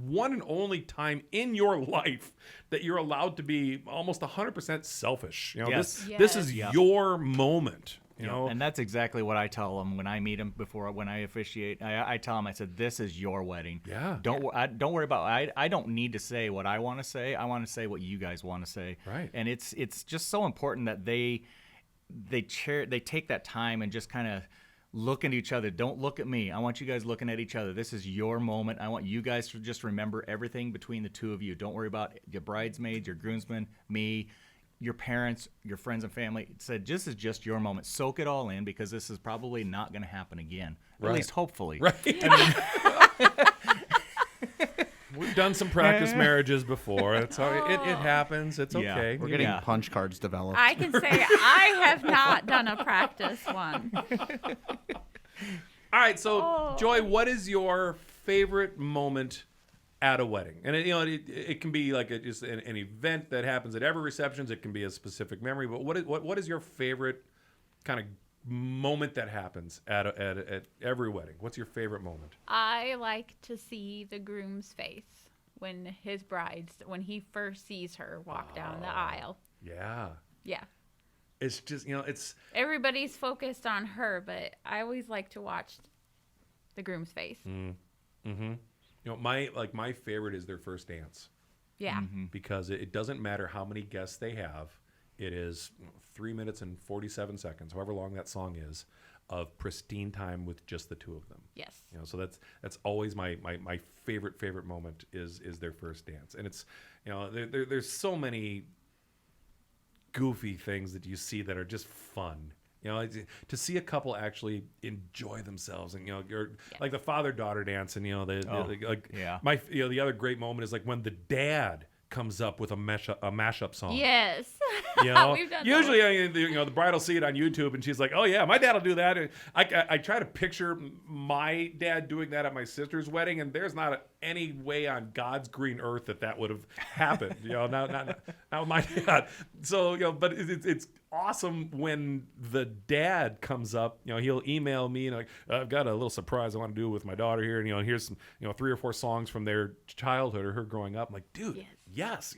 one and only time in your life that you're allowed to be almost 100% selfish. You know, Yes. this is Yes. your moment. You know, And that's exactly what I tell them when I meet them when I officiate. I tell them, I said, this is your wedding. Yeah. Don't worry about. I don't need to say what I want to say. I want to say what you guys want to say. Right. And it's just so important that they take that time and just kind of look at each other. Don't look at me. I want you guys looking at each other. This is your moment. I want you guys to just remember everything between the two of you. Don't worry about your bridesmaids, your groomsmen, me, your parents, your friends and family. It said, this is just your moment. Soak it all in, because this is probably not going to happen again. Right. At least hopefully. right. We've done some practice marriages before. It's all, it happens. It's Yeah. okay. We're getting Yeah. punch cards developed. I can say I have not done a practice one. All right, so Joy, what is your favorite moment at a wedding? And it can be like just an event that happens at every receptions. It can be a specific memory. But what is your favorite kind of moment that happens at every wedding? What's your favorite moment? I like to see the groom's face when he first sees her walk down the aisle. Yeah, Yeah. it's just it's Everybody's focused on her, but I always like to watch the groom's face. my favorite is their first dance. Yeah. Because it doesn't matter how many guests they have. It is 3 minutes and 47 seconds, however long that song is, of pristine time with just the two of them. Yes. So that's always my favorite moment is their first dance. And it's there's so many goofy things that you see that are just fun. To see a couple actually enjoy themselves, and you're like the father-daughter dance, and the other great moment is like when the dad comes up with a mashup song. Yes. You know, We've done usually the bride will see it on YouTube and she's like, "Oh yeah, my dad will do that." And I try to picture my dad doing that at my sister's wedding, and there's not any way on God's green earth that would have happened. Not with my dad. So but it's awesome when the dad comes up. He'll email me and like, "I've got a little surprise I want to do with my daughter here, and here's some 3 or 4 songs from their childhood or her growing up." I'm like, dude, yes,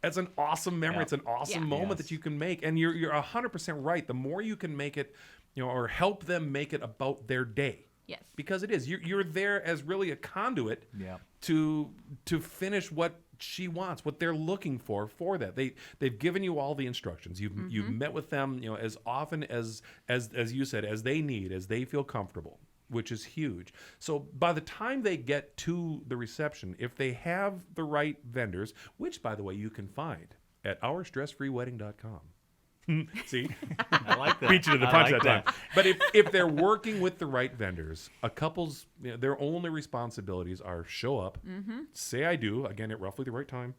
it's an awesome memory. Yeah. It's an awesome moment Yes. that you can make, and you're 100% right. The more you can make it, or help them make it about their day. Yes. Because it is. You're there as really a conduit Yeah. to finish what she wants, what they're looking for that. They've given you all the instructions. You've met with them, as often as you said, as they need, as they feel comfortable, which is huge. So by the time they get to the reception, if they have the right vendors, which by the way you can find at ourstressfreewedding.com. See, I like that. beat you to the I punch like that time. But if they're working with the right vendors, a couple's their only responsibilities are show up, say I do again at roughly the right time,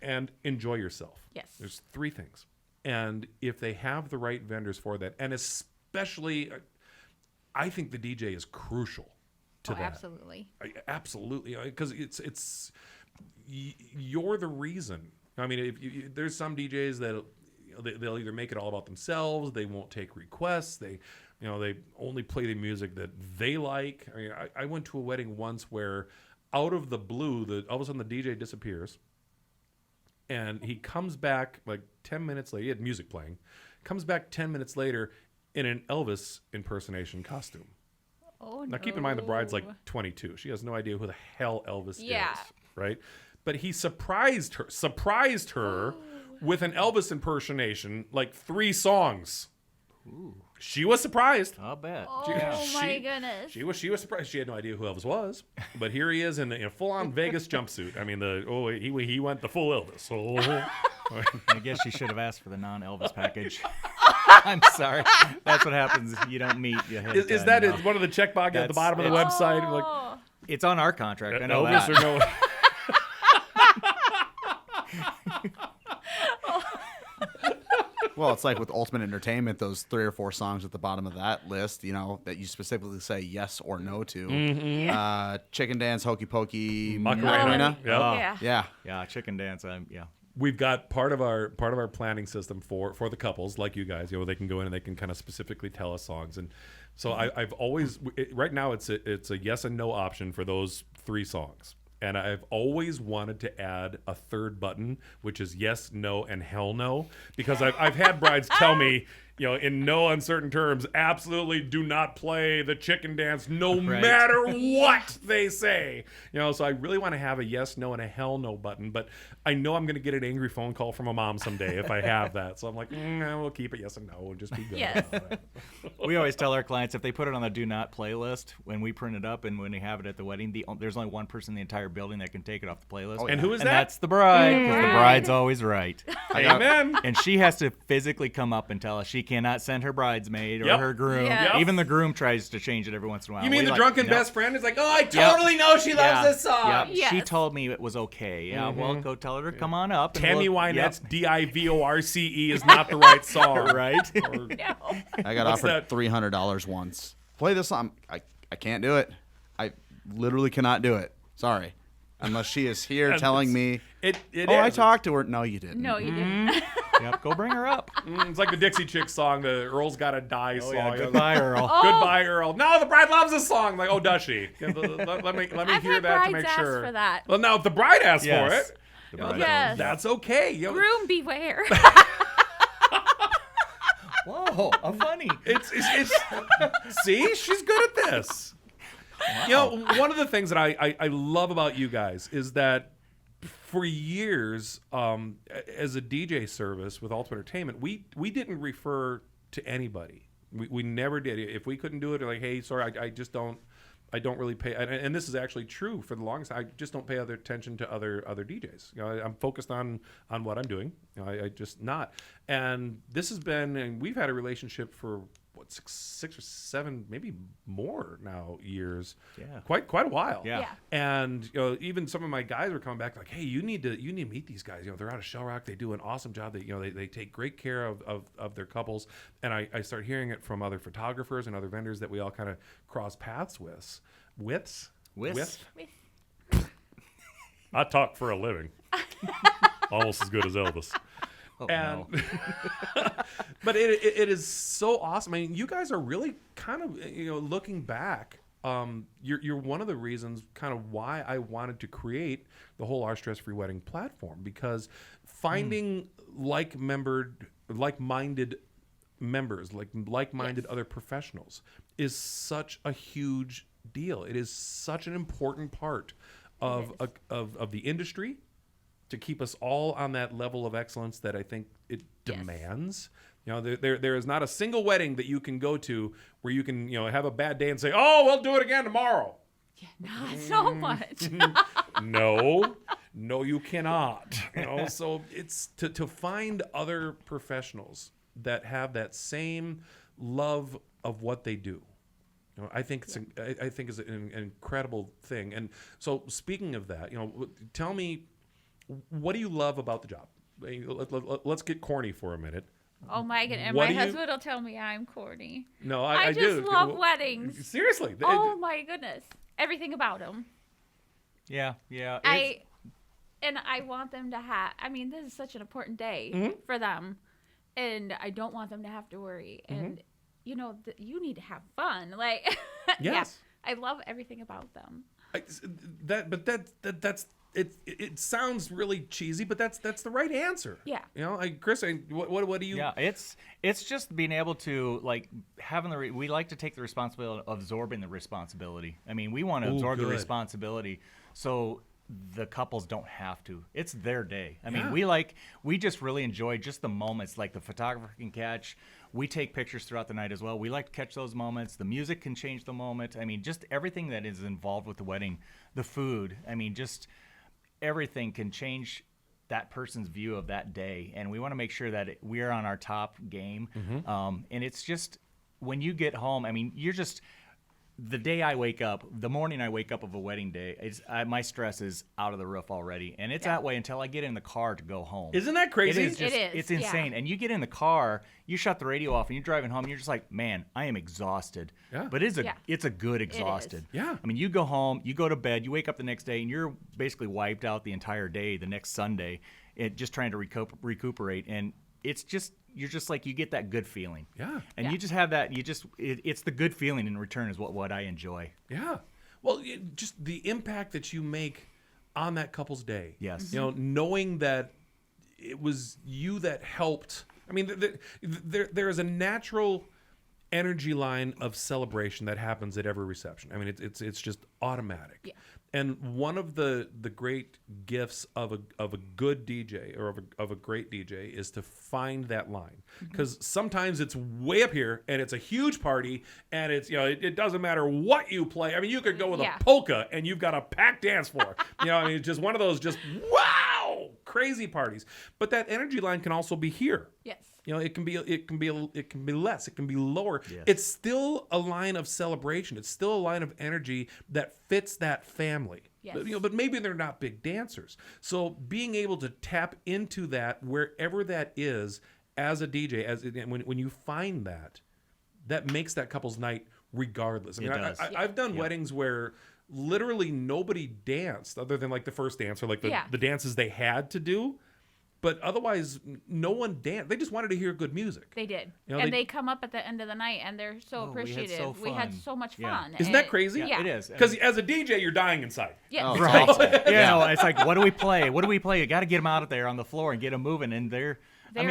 and enjoy yourself. Yes. There's 3 things, and if they have the right vendors for that, and especially, I think the DJ is crucial to that. Absolutely. Absolutely, because you're the reason. I mean, there's some DJs that they'll either make it all about themselves. They won't take requests. They only play the music that they like. I mean, I went to a wedding once where, out of the blue, all of a sudden the DJ disappears, and he comes back like 10 minutes later. He had music playing. Comes back 10 minutes later in an Elvis impersonation costume. Oh, Now, keep in mind the bride's like 22. She has no idea who the hell Elvis is, right? But he surprised her with an Elvis impersonation, like 3 songs. She was surprised. I'll bet. Oh She- my goodness. She was surprised. She had no idea who Elvis was, but here he is in a full-on Vegas jumpsuit. I mean, he went the full Elvis. Oh. I guess you should have asked for the non-Elvis package. I'm sorry. That's what happens. You don't meet. You ahead of Is time, that you know. one of the check boxes at the bottom of the That's- website? Like Oh. It's on our contract. I know Elvis that. or no? Well, it's like with Ultimate Entertainment, those 3 or 4 songs at the bottom of that list, that you specifically say yes or no to. Mm-hmm. Chicken Dance, Hokey Pokey, Macarena. Oh, Yeah. yeah. Yeah. Yeah, chicken dance. Yeah. We've got part of our planning system for the couples like you guys. They can go in and they can kind of specifically tell us songs. And so I've always right now it's a yes and no option for those 3 songs. And I've always wanted to add a third button, which is yes, no, and hell no, because I've had brides tell me, in no uncertain terms, absolutely do not play the chicken dance, no Right. matter what they say. So I really want to have a yes, no, and a hell no button, but I know I'm going to get an angry phone call from a mom someday if I have that. So I'm like, we'll keep it yes and no. We'll just be good. Yes. We always tell our clients if they put it on the do not playlist when we print it up and when they have it at the wedding, there's only one person in the entire building that can take it off the playlist. And who is and that? that's the bride, because the Right. bride's always right. Amen. And she has to physically come up and tell us she cannot send her bridesmaid or Yep. her groom. Yes. Even the groom tries to change it every once in a while. You mean We the like, drunken "Nope." best friend is like, oh, I totally know she loves this song. Yep. Yes. She told me it was okay. Yeah, well, go tell her to come on up. and Tammy we'll- Wynette's Yep. DIVORCE is not the right song. Right? Or- No. I got What's offered that? $300 once. Play this song. I can't do it. I literally cannot do it. Sorry. Unless she is here telling me, It I is. talked to her. No, you didn't. No, you didn't. Yep, go bring her up. It's like the Dixie Chicks song, the Earl's Gotta Die Oh, song. yeah, goodbye, Earl. Oh. Goodbye, Earl. No, the bride loves this song. Like, oh, does she? Let me I've hear had that to brides make ask sure. for that. Well, now if the bride asks Yes. for it, The bride Yes. that's okay. Groom beware. Whoa, I'm funny. It's see, she's good at this. One of the things that I love about you guys is that for years, as a DJ service with Ultimate Entertainment, we didn't refer to anybody. We never did. If we couldn't do it, like, hey, sorry, I don't really pay, and this is actually true for the longest. I just don't pay other attention to other DJs. I'm focused on what I'm doing. I just not. And this has been, and we've had a relationship for what six or seven, maybe more now years. Yeah. quite a while. Yeah. Yeah. And even some of my guys are coming back like, hey, you need to meet these guys. They're out of Shellrock. They do an awesome job. They take great care of their couples. And I start hearing it from other photographers and other vendors that we all kind of cross paths with. With. I talk for a living. Almost as good as Elvis. Oh, And no. but it is so awesome. I mean, you guys are really kind of looking back. You're one of the reasons kind of why I wanted to create the whole Our Stress Free Wedding platform, because finding like-minded members, like-minded Yes. other professionals, is such a huge deal. It is such an important part of the industry, to keep us all on that level of excellence that I think it Yes. demands. There is not a single wedding that you can go to where you can have a bad day and say, oh, we'll do it again tomorrow. Not so much. No, you cannot. So it's to find other professionals that have that same love of what they do. I think I think is an incredible thing. And so, speaking of that, tell me, what do you love about the job? Let's get corny for a minute. Oh my goodness. And What my do you- husband will tell me I'm corny. No, I do. just love weddings. Seriously. Oh my goodness. Everything about them. Yeah. I want them to have, this is such an important day for them. And I don't want them to have to worry. And, you need to have fun. Like, Yes. I love everything about them. That's it sounds really cheesy, but that's the right answer. Yeah. Chris, what do you? Yeah, it's just being able to having we like to take the responsibility of absorbing the responsibility. I mean, we want to Ooh, absorb the good. responsibility. So the couples don't have to. It's their day. I mean, Yeah. we just really enjoy just the moments, like the photographer can catch. We take pictures throughout the night as well. We like to catch those moments. The music can change the moment. I mean, just everything that is involved with the wedding, the food. I mean, just everything can change that person's view of that day. And we want to make sure that we are on our top game. And it's just, when you get home, I mean, you're just, the day I wake up, the morning I wake up of a wedding day, my stress is out of the roof already. And it's that way until I get in the car to go home. Isn't that crazy? It is. It's insane. Yeah. And you get in the car, you shut the radio off, and you're driving home, and you're just like, man, I am exhausted. Yeah. But it's a good exhausted. Yeah. I mean, you go home, you go to bed, you wake up the next day, and you're basically wiped out the entire day the next Sunday, just trying to recuperate. And it's just, you're just like, you get that good feeling. Yeah. And you just have that, it's the good feeling in return is what I enjoy. Yeah. Well, just the impact that you make on that couple's day. Yes. You know, knowing that it was you that helped. I mean, there is a natural energy line of celebration that happens at every reception. I mean, it's just automatic. Yeah. And one of the great gifts of a good DJ or of a great DJ is to find that line, because sometimes it's way up here and it's a huge party and it's, you know, it doesn't matter what you play. I mean, you could go with a polka and you've got a packed dance floor. You know, I mean, it's just one of those just wow crazy parties. But that energy line can also be here. Yes. You know, it can be less, it can be lower. Yes. It's still a line of celebration. It's still a line of energy that fits that family. Yes. But, you know, but maybe they're not big dancers. So being able to tap into that wherever that is as a DJ, when you find that makes that couple's night regardless. I mean, It does. I've done weddings where literally nobody danced other than like the first dance or like the dances they had to do. But otherwise, no one danced. They just wanted to hear good music. They did. You know, and they come up at the end of the night, and they're so appreciative. We had so much Yeah. fun. Isn't that crazy? Yeah. It is. Because as a DJ, you're dying inside. Yes. Oh, Right. awful. Yeah, no, it's like, what do we play? What do we play? You got to get them out of there on the floor and get them moving. And They're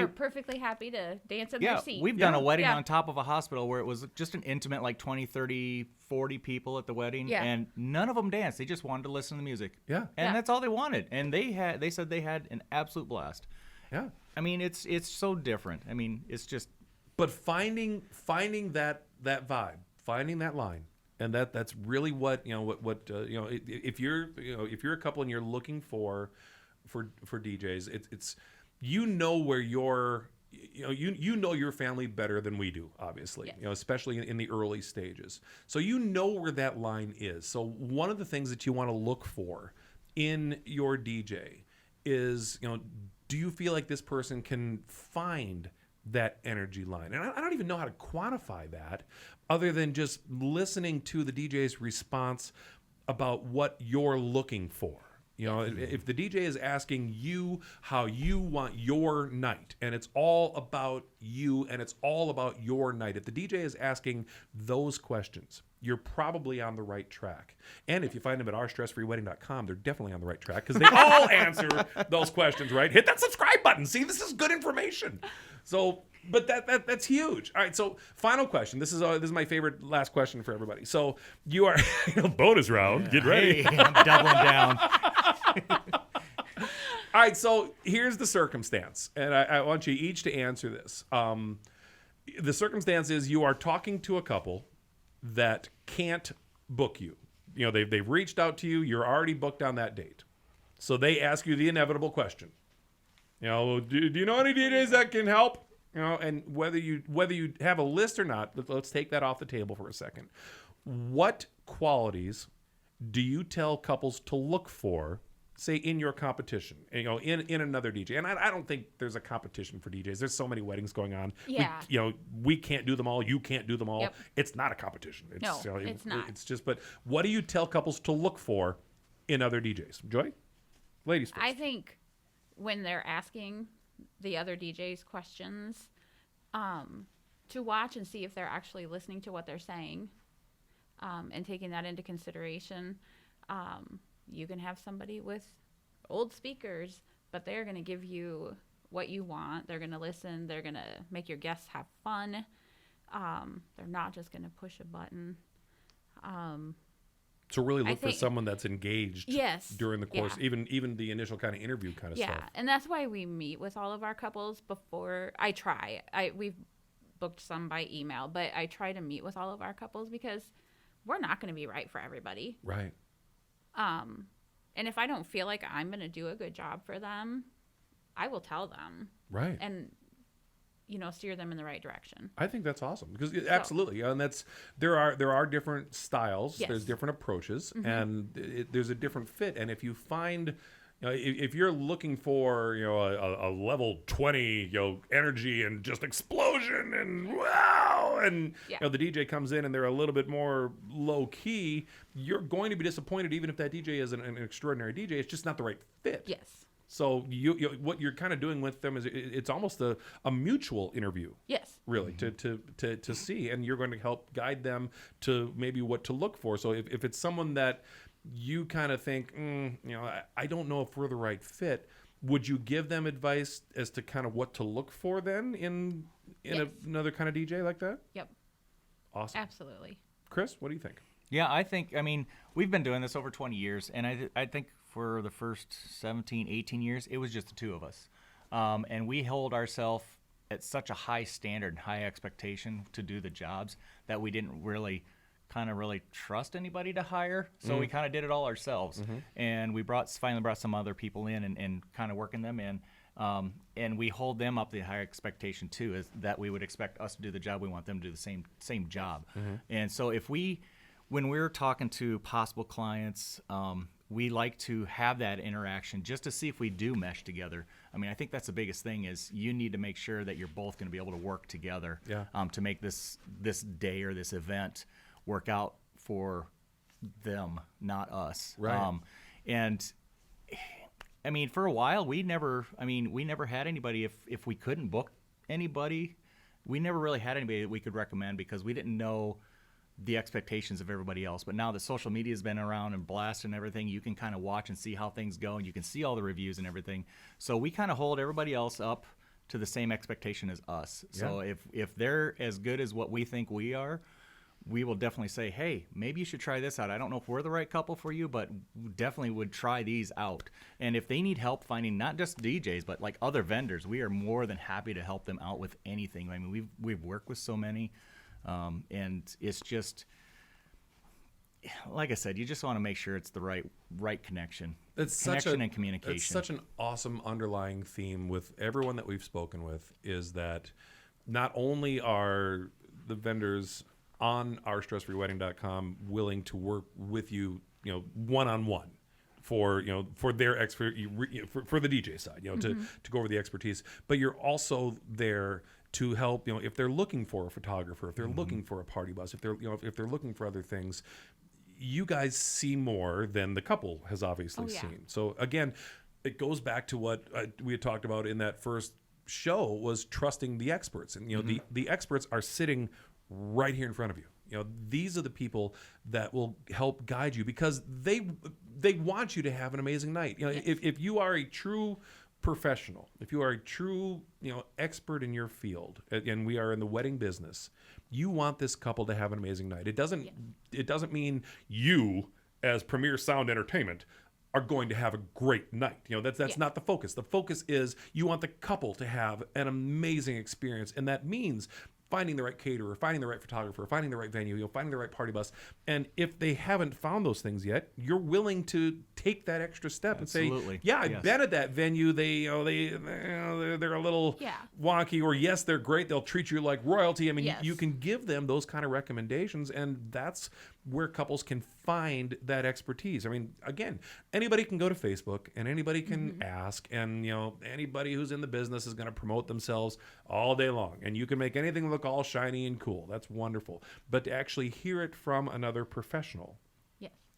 perfectly happy to dance in their seat. we've done a wedding Yeah. on top of a hospital where it was just an intimate, like 20, 30, 40 people at the wedding. Yeah. And none of them danced. They just wanted to listen to the music. Yeah. And Yeah. that's all they wanted. And they said they had an absolute blast. Yeah. I mean, it's so different. I mean, it's just, But finding that vibe, finding that line, and that's really what you know. You know, if you're a couple and you're looking for DJs, it's you know where you know your family better than we do, obviously. Yes. You know, especially in the early stages. So you know where that line is. So one of the things that you want to look for in your DJ is, you know, do you feel like this person can find that energy line? And I don't even know how to quantify that other than just listening to the DJ's response about what you're looking for. You know, if the DJ is asking you how you want your night, and it's all about you and it's all about your night, if the DJ is asking those questions, you're probably on the right track. And if you find them at ourstressfreewedding.com, they're definitely on the right track because they all answer those questions, right? Hit that subscribe button. See, this is good information. So, but that's huge. All right, so final question. This is my favorite last question for everybody. So you are bonus round. Get ready. hey, I'm doubling down. All right, so here's the circumstance, and I want you each to answer this. The circumstance is you are talking to a couple that can't book you. You know, they've reached out to you. You're already booked on that date. So they ask you the inevitable question. You know, do you know any DJs that can help? You know, and whether you have a list or not, let's take that off the table for a second. What qualities do you tell couples to look for, say, in your competition, you know, in another DJ? And I don't think there's a competition for DJs. There's so many weddings going on. Yeah. We can't do them all. You can't do them all. Yep. It's not a competition. It's, No, you know, it's not. It's just, but what do you tell couples to look for in other DJs? Joy? Ladies first. I think when they're asking the other DJs questions, to watch and see if they're actually listening to what they're saying, and taking that into consideration. You can have somebody with old speakers, but they're going to give you what you want. They're going to listen. They're going to make your guests have fun. They're not just going to push a button. So really I look for think- someone that's engaged Yes. during the course, Yeah. even the initial kind of interview kind of Yeah, stuff. and that's why we meet with all of our couples before I try. We've booked some by email, but I try to meet with all of our couples because we're not going to be right for everybody. Right. And if I don't feel like I'm going to do a good job for them, I will tell them Right. and steer them in the right direction. I think that's awesome because absolutely, and there are different styles. Yes. There's different approaches, and there's a different fit. And if you find, if you're looking for a level 20 energy and just explosion and wow, and Yeah. the DJ comes in and they're a little bit more low key, you're going to be disappointed even if that DJ is an extraordinary DJ. It's just not the right fit. Yes. So what you're kind of doing with them is it's almost a mutual interview. Yes. Really, to see, and you're going to help guide them to maybe what to look for. So if it's someone that you kind of think, I don't know if we're the right fit, would you give them advice as to kind of what to look for then in Yes. another kind of DJ like that? Yep. Awesome. Absolutely. Chris, what do you think? Yeah, I mean, we've been doing this over 20 years, and I think for the first 17, 18 years, it was just the two of us. And we hold ourselves at such a high standard and high expectation to do the jobs that we didn't really trust anybody to hire. So we kind of did it all ourselves. And we finally brought some other people in and kind of working them in. And we hold them up to the higher expectation too, is that we would expect us to do the job. We want them to do the same job. And so when we're talking to possible clients, we like to have that interaction just to see if we do mesh together. I mean, I think that's the biggest thing is you need to make sure that you're both going to be able to work together to make this day or this event work out for them, not us. Right. And I mean, for a while, we never had anybody if we couldn't book anybody. We never really had anybody that we could recommend because we didn't know the expectations of everybody else. But now that social media has been around and blasted and everything, you can kind of watch and see how things go, and you can see all the reviews and everything. So we kind of hold everybody else up to the same expectation as us. So if they're as good as what we think we are, we will definitely say, hey, maybe you should try this out. I don't know if we're the right couple for you, but definitely would try these out. And if they need help finding not just DJs, but like other vendors, we are more than happy to help them out with anything. I mean, we've worked with so many. And it's just, like I said, you just want to make sure it's the right connection. It's connection and communication. It's such an awesome underlying theme with everyone that we've spoken with is that not only are the vendors on ourstressfreewedding.com willing to work with you, one-on-one for their expert for the DJ side, to go over the expertise, but you're also there to help, if they're looking for a photographer, if they're looking for a party bus, if they're looking for other things, you guys see more than the couple has obviously seen. So again, it goes back to what we had talked about in that first show was trusting the experts, and the experts are sitting right here in front of you. These are the people that will help guide you because they want you to have an amazing night. If you are a true professional, if you are a true expert in your field, and we are in the wedding business, you want this couple to have an amazing night. It doesn't mean you as Premier Sound Entertainment are going to have a great night. That's not the focus. The focus is you want the couple to have an amazing experience, and that means finding the right caterer, finding the right photographer, finding the right venue, finding the right party bus. And if they haven't found those things yet, you're willing to take that extra step and say, I've been at that venue. They're a little wonky, or yes, they're great. They'll treat you like royalty. I mean, you can give them those kind of recommendations, and that's where couples can find that expertise. I mean, again, anybody can go to Facebook and anybody can ask, and anybody who's in the business is going to promote themselves all day long, and you can make anything look all shiny and cool. That's wonderful. But to actually hear it from another professional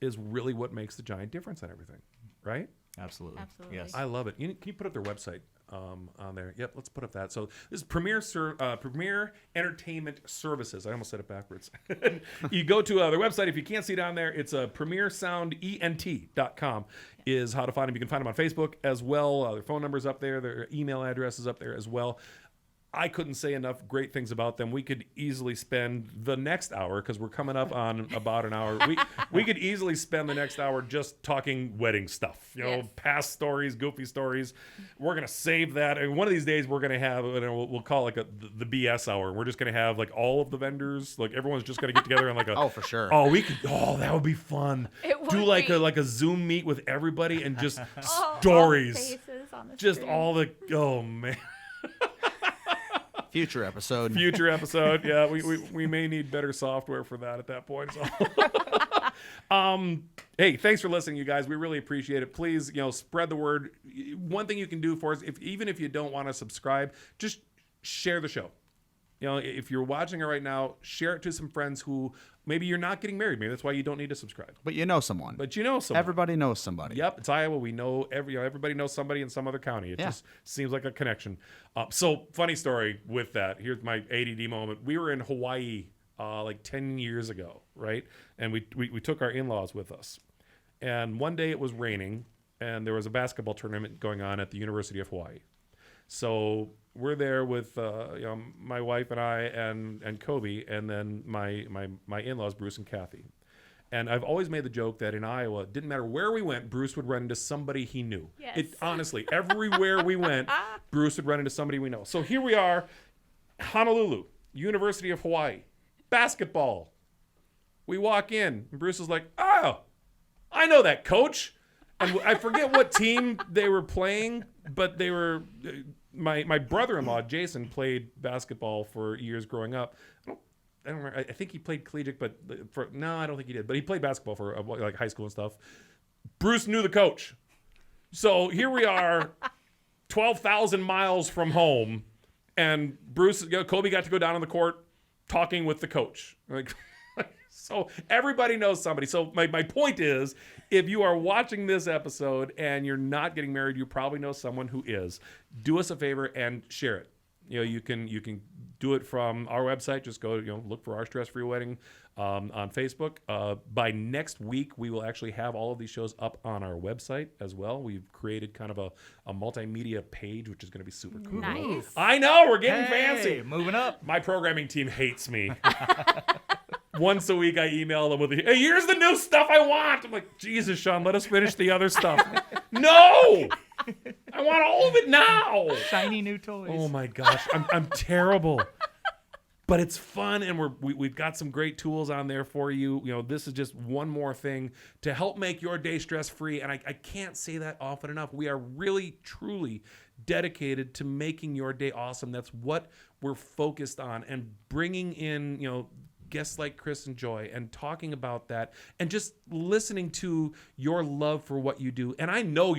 is really what makes the giant difference on everything, right? Absolutely. Yes. I love it. Can you put up their website on there? Yep, let's put up that. So this is Premier Entertainment Services. I almost said it backwards. You go to their website. If you can't see it on there, it's premiersoundent.com is how to find them. You can find them on Facebook as well. Their phone number's up there. Their email address is up there as well. I couldn't say enough great things about them. We could easily spend the next hour, because we're coming up on about an hour. We could easily spend the next hour just talking wedding stuff, Yes. past stories, goofy stories. We're gonna save that. And one of these days, we're gonna have, we'll call it like the BS hour. We're just gonna have like all of the vendors, like everyone's just gonna get together and like a Oh, for sure. Oh, we could. Oh, that would be fun. It would Do like be. a Zoom meet with everybody and just All the stories. faces on the Just screen. all the. Oh man. Future episode. Future episode. Yeah, we may need better software for that at that point. So. Hey, thanks for listening, you guys. We really appreciate it. Please, spread the word. One thing you can do for us, even if you don't want to subscribe, just share the show. If you're watching it right now, share it to some friends who maybe you're not getting married. Maybe that's why you don't need to subscribe. But you know someone. But you know someone. Everybody knows somebody. Yep, it's Iowa. We know everybody knows somebody in some other county. It just seems like a connection. So funny story with that. Here's my ADD moment. We were in Hawaii like 10 years ago, right? And we took our in-laws with us. And one day it was raining, and there was a basketball tournament going on at the University of Hawaii. So we're there with my wife and I and Kobe, and then my in-laws, Bruce and Kathy. And I've always made the joke that in Iowa, it didn't matter where we went, Bruce would run into somebody he knew. Yes. Honestly, everywhere we went, Bruce would run into somebody we know. So here we are, Honolulu, University of Hawaii, basketball. We walk in, and Bruce is like, "Oh, I know that coach." And I forget what team they were playing, but they were my brother-in-law Jason played basketball for years growing up. I don't remember. I think he played collegiate, but I don't think he did. But he played basketball for like high school and stuff. Bruce knew the coach, so here we are, 12,000 miles from home, and Kobe got to go down on the court talking with the coach. So everybody knows somebody. So my point is, if you are watching this episode and you're not getting married, you probably know someone who is. Do us a favor and share it. You can do it from our website. Just go, look for Our Stress-Free Wedding on Facebook. By next week, we will actually have all of these shows up on our website as well. We've created kind of a multimedia page, which is going to be super cool. Nice. I know, we're getting fancy. Moving up. My programming team hates me. Once a week, I email them with, "Hey, here's the new stuff I want." I'm like, "Jesus, Sean, let us finish the other stuff." No! I want all of it now. Shiny new toys. Oh my gosh, I'm terrible. But it's fun, and we've got some great tools on there for you. This is just one more thing to help make your day stress-free, and I can't say that often enough. We are really, truly dedicated to making your day awesome. That's what we're focused on, and bringing in, guests like Chris and Joy, and talking about that, and just listening to your love for what you do. And I know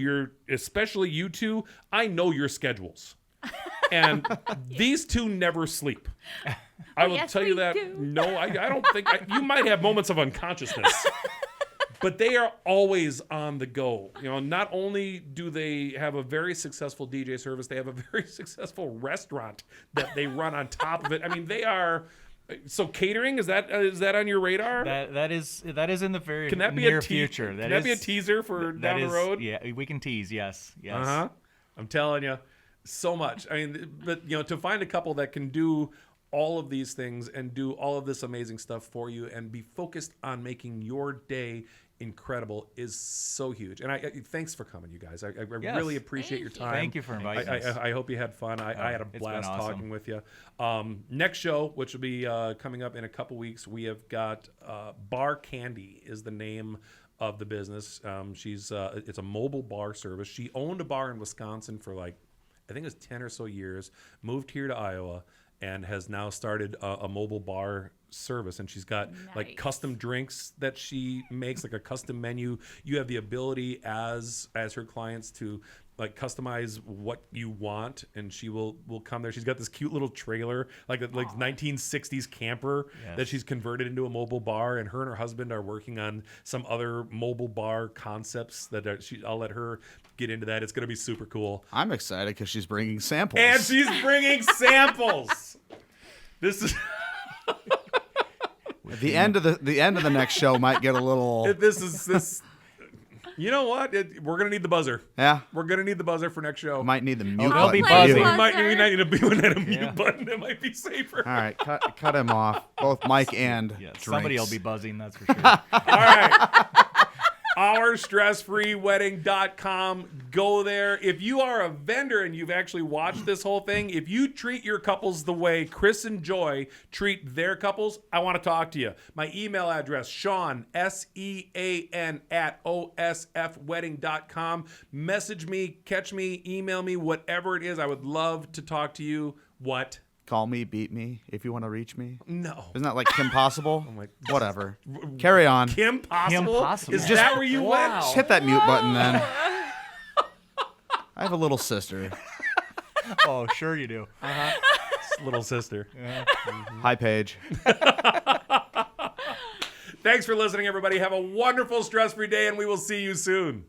especially you two, I know your schedules. And these two never sleep. I will yes, tell you we that. do. No, I don't think you might have moments of unconsciousness. But they are always on the go. Not only do they have a very successful DJ service, they have a very successful restaurant that they run on top of it. I mean, they are. So catering, is that on your radar? That is in the very Can that be near future. Can that be a teaser for down the road? Yeah, we can tease. Yes. I'm telling you, so much. I mean, but to find a couple that can do all of these things and do all of this amazing stuff for you and be focused on making your day incredible is so huge. And I thanks for coming, you guys. I really appreciate your time. Thank you for inviting us. I hope you had fun. I had a blast awesome. talking with you. Next show, which will be coming up in a couple weeks, we have got Bar Candy is the name of the business. It's a mobile bar service. She owned a bar in Wisconsin for I think it was 10 or so years, moved here to Iowa, and has now started a mobile bar service. And she's got like custom drinks that she makes, like a custom menu. You have the ability as her clients to like customize what you want, and she will come there. She's got this cute little trailer, like 1960s camper that she's converted into a mobile bar, and her husband are working on some other mobile bar concepts that I'll let her get into that. It's going to be super cool. I'm excited because she's bringing samples. And she's bringing samples. This is the end of the next show might get a little. this. You know what? We're gonna need the buzzer. Yeah. We're gonna need the buzzer for next show. Might need the mute they'll button. be for buzzing. you. We All might Buzzer. need a mute Yeah. button. That might be safer. right, cut him off. Both Mike and Yeah, drinks. somebody will be buzzing, that's for sure. All right. OurStressFreeWedding.com. Go there. If you are a vendor and you've actually watched this whole thing, if you treat your couples the way Chris and Joy treat their couples, I want to talk to you. My email address, Sean, SEAN, @OSFwedding.com. Message me, catch me, email me, whatever it is. I would love to talk to you. What? Call me, beat me if you want to reach me. No. Isn't that like Kim Possible? my- Whatever. Carry on. Kim Possible? Possible. Is that where you went? Just hit that mute button then. I have a little sister. Oh, sure you do. Little sister. Hi, Paige. Thanks for listening, everybody. Have a wonderful, stress-free day, and we will see you soon.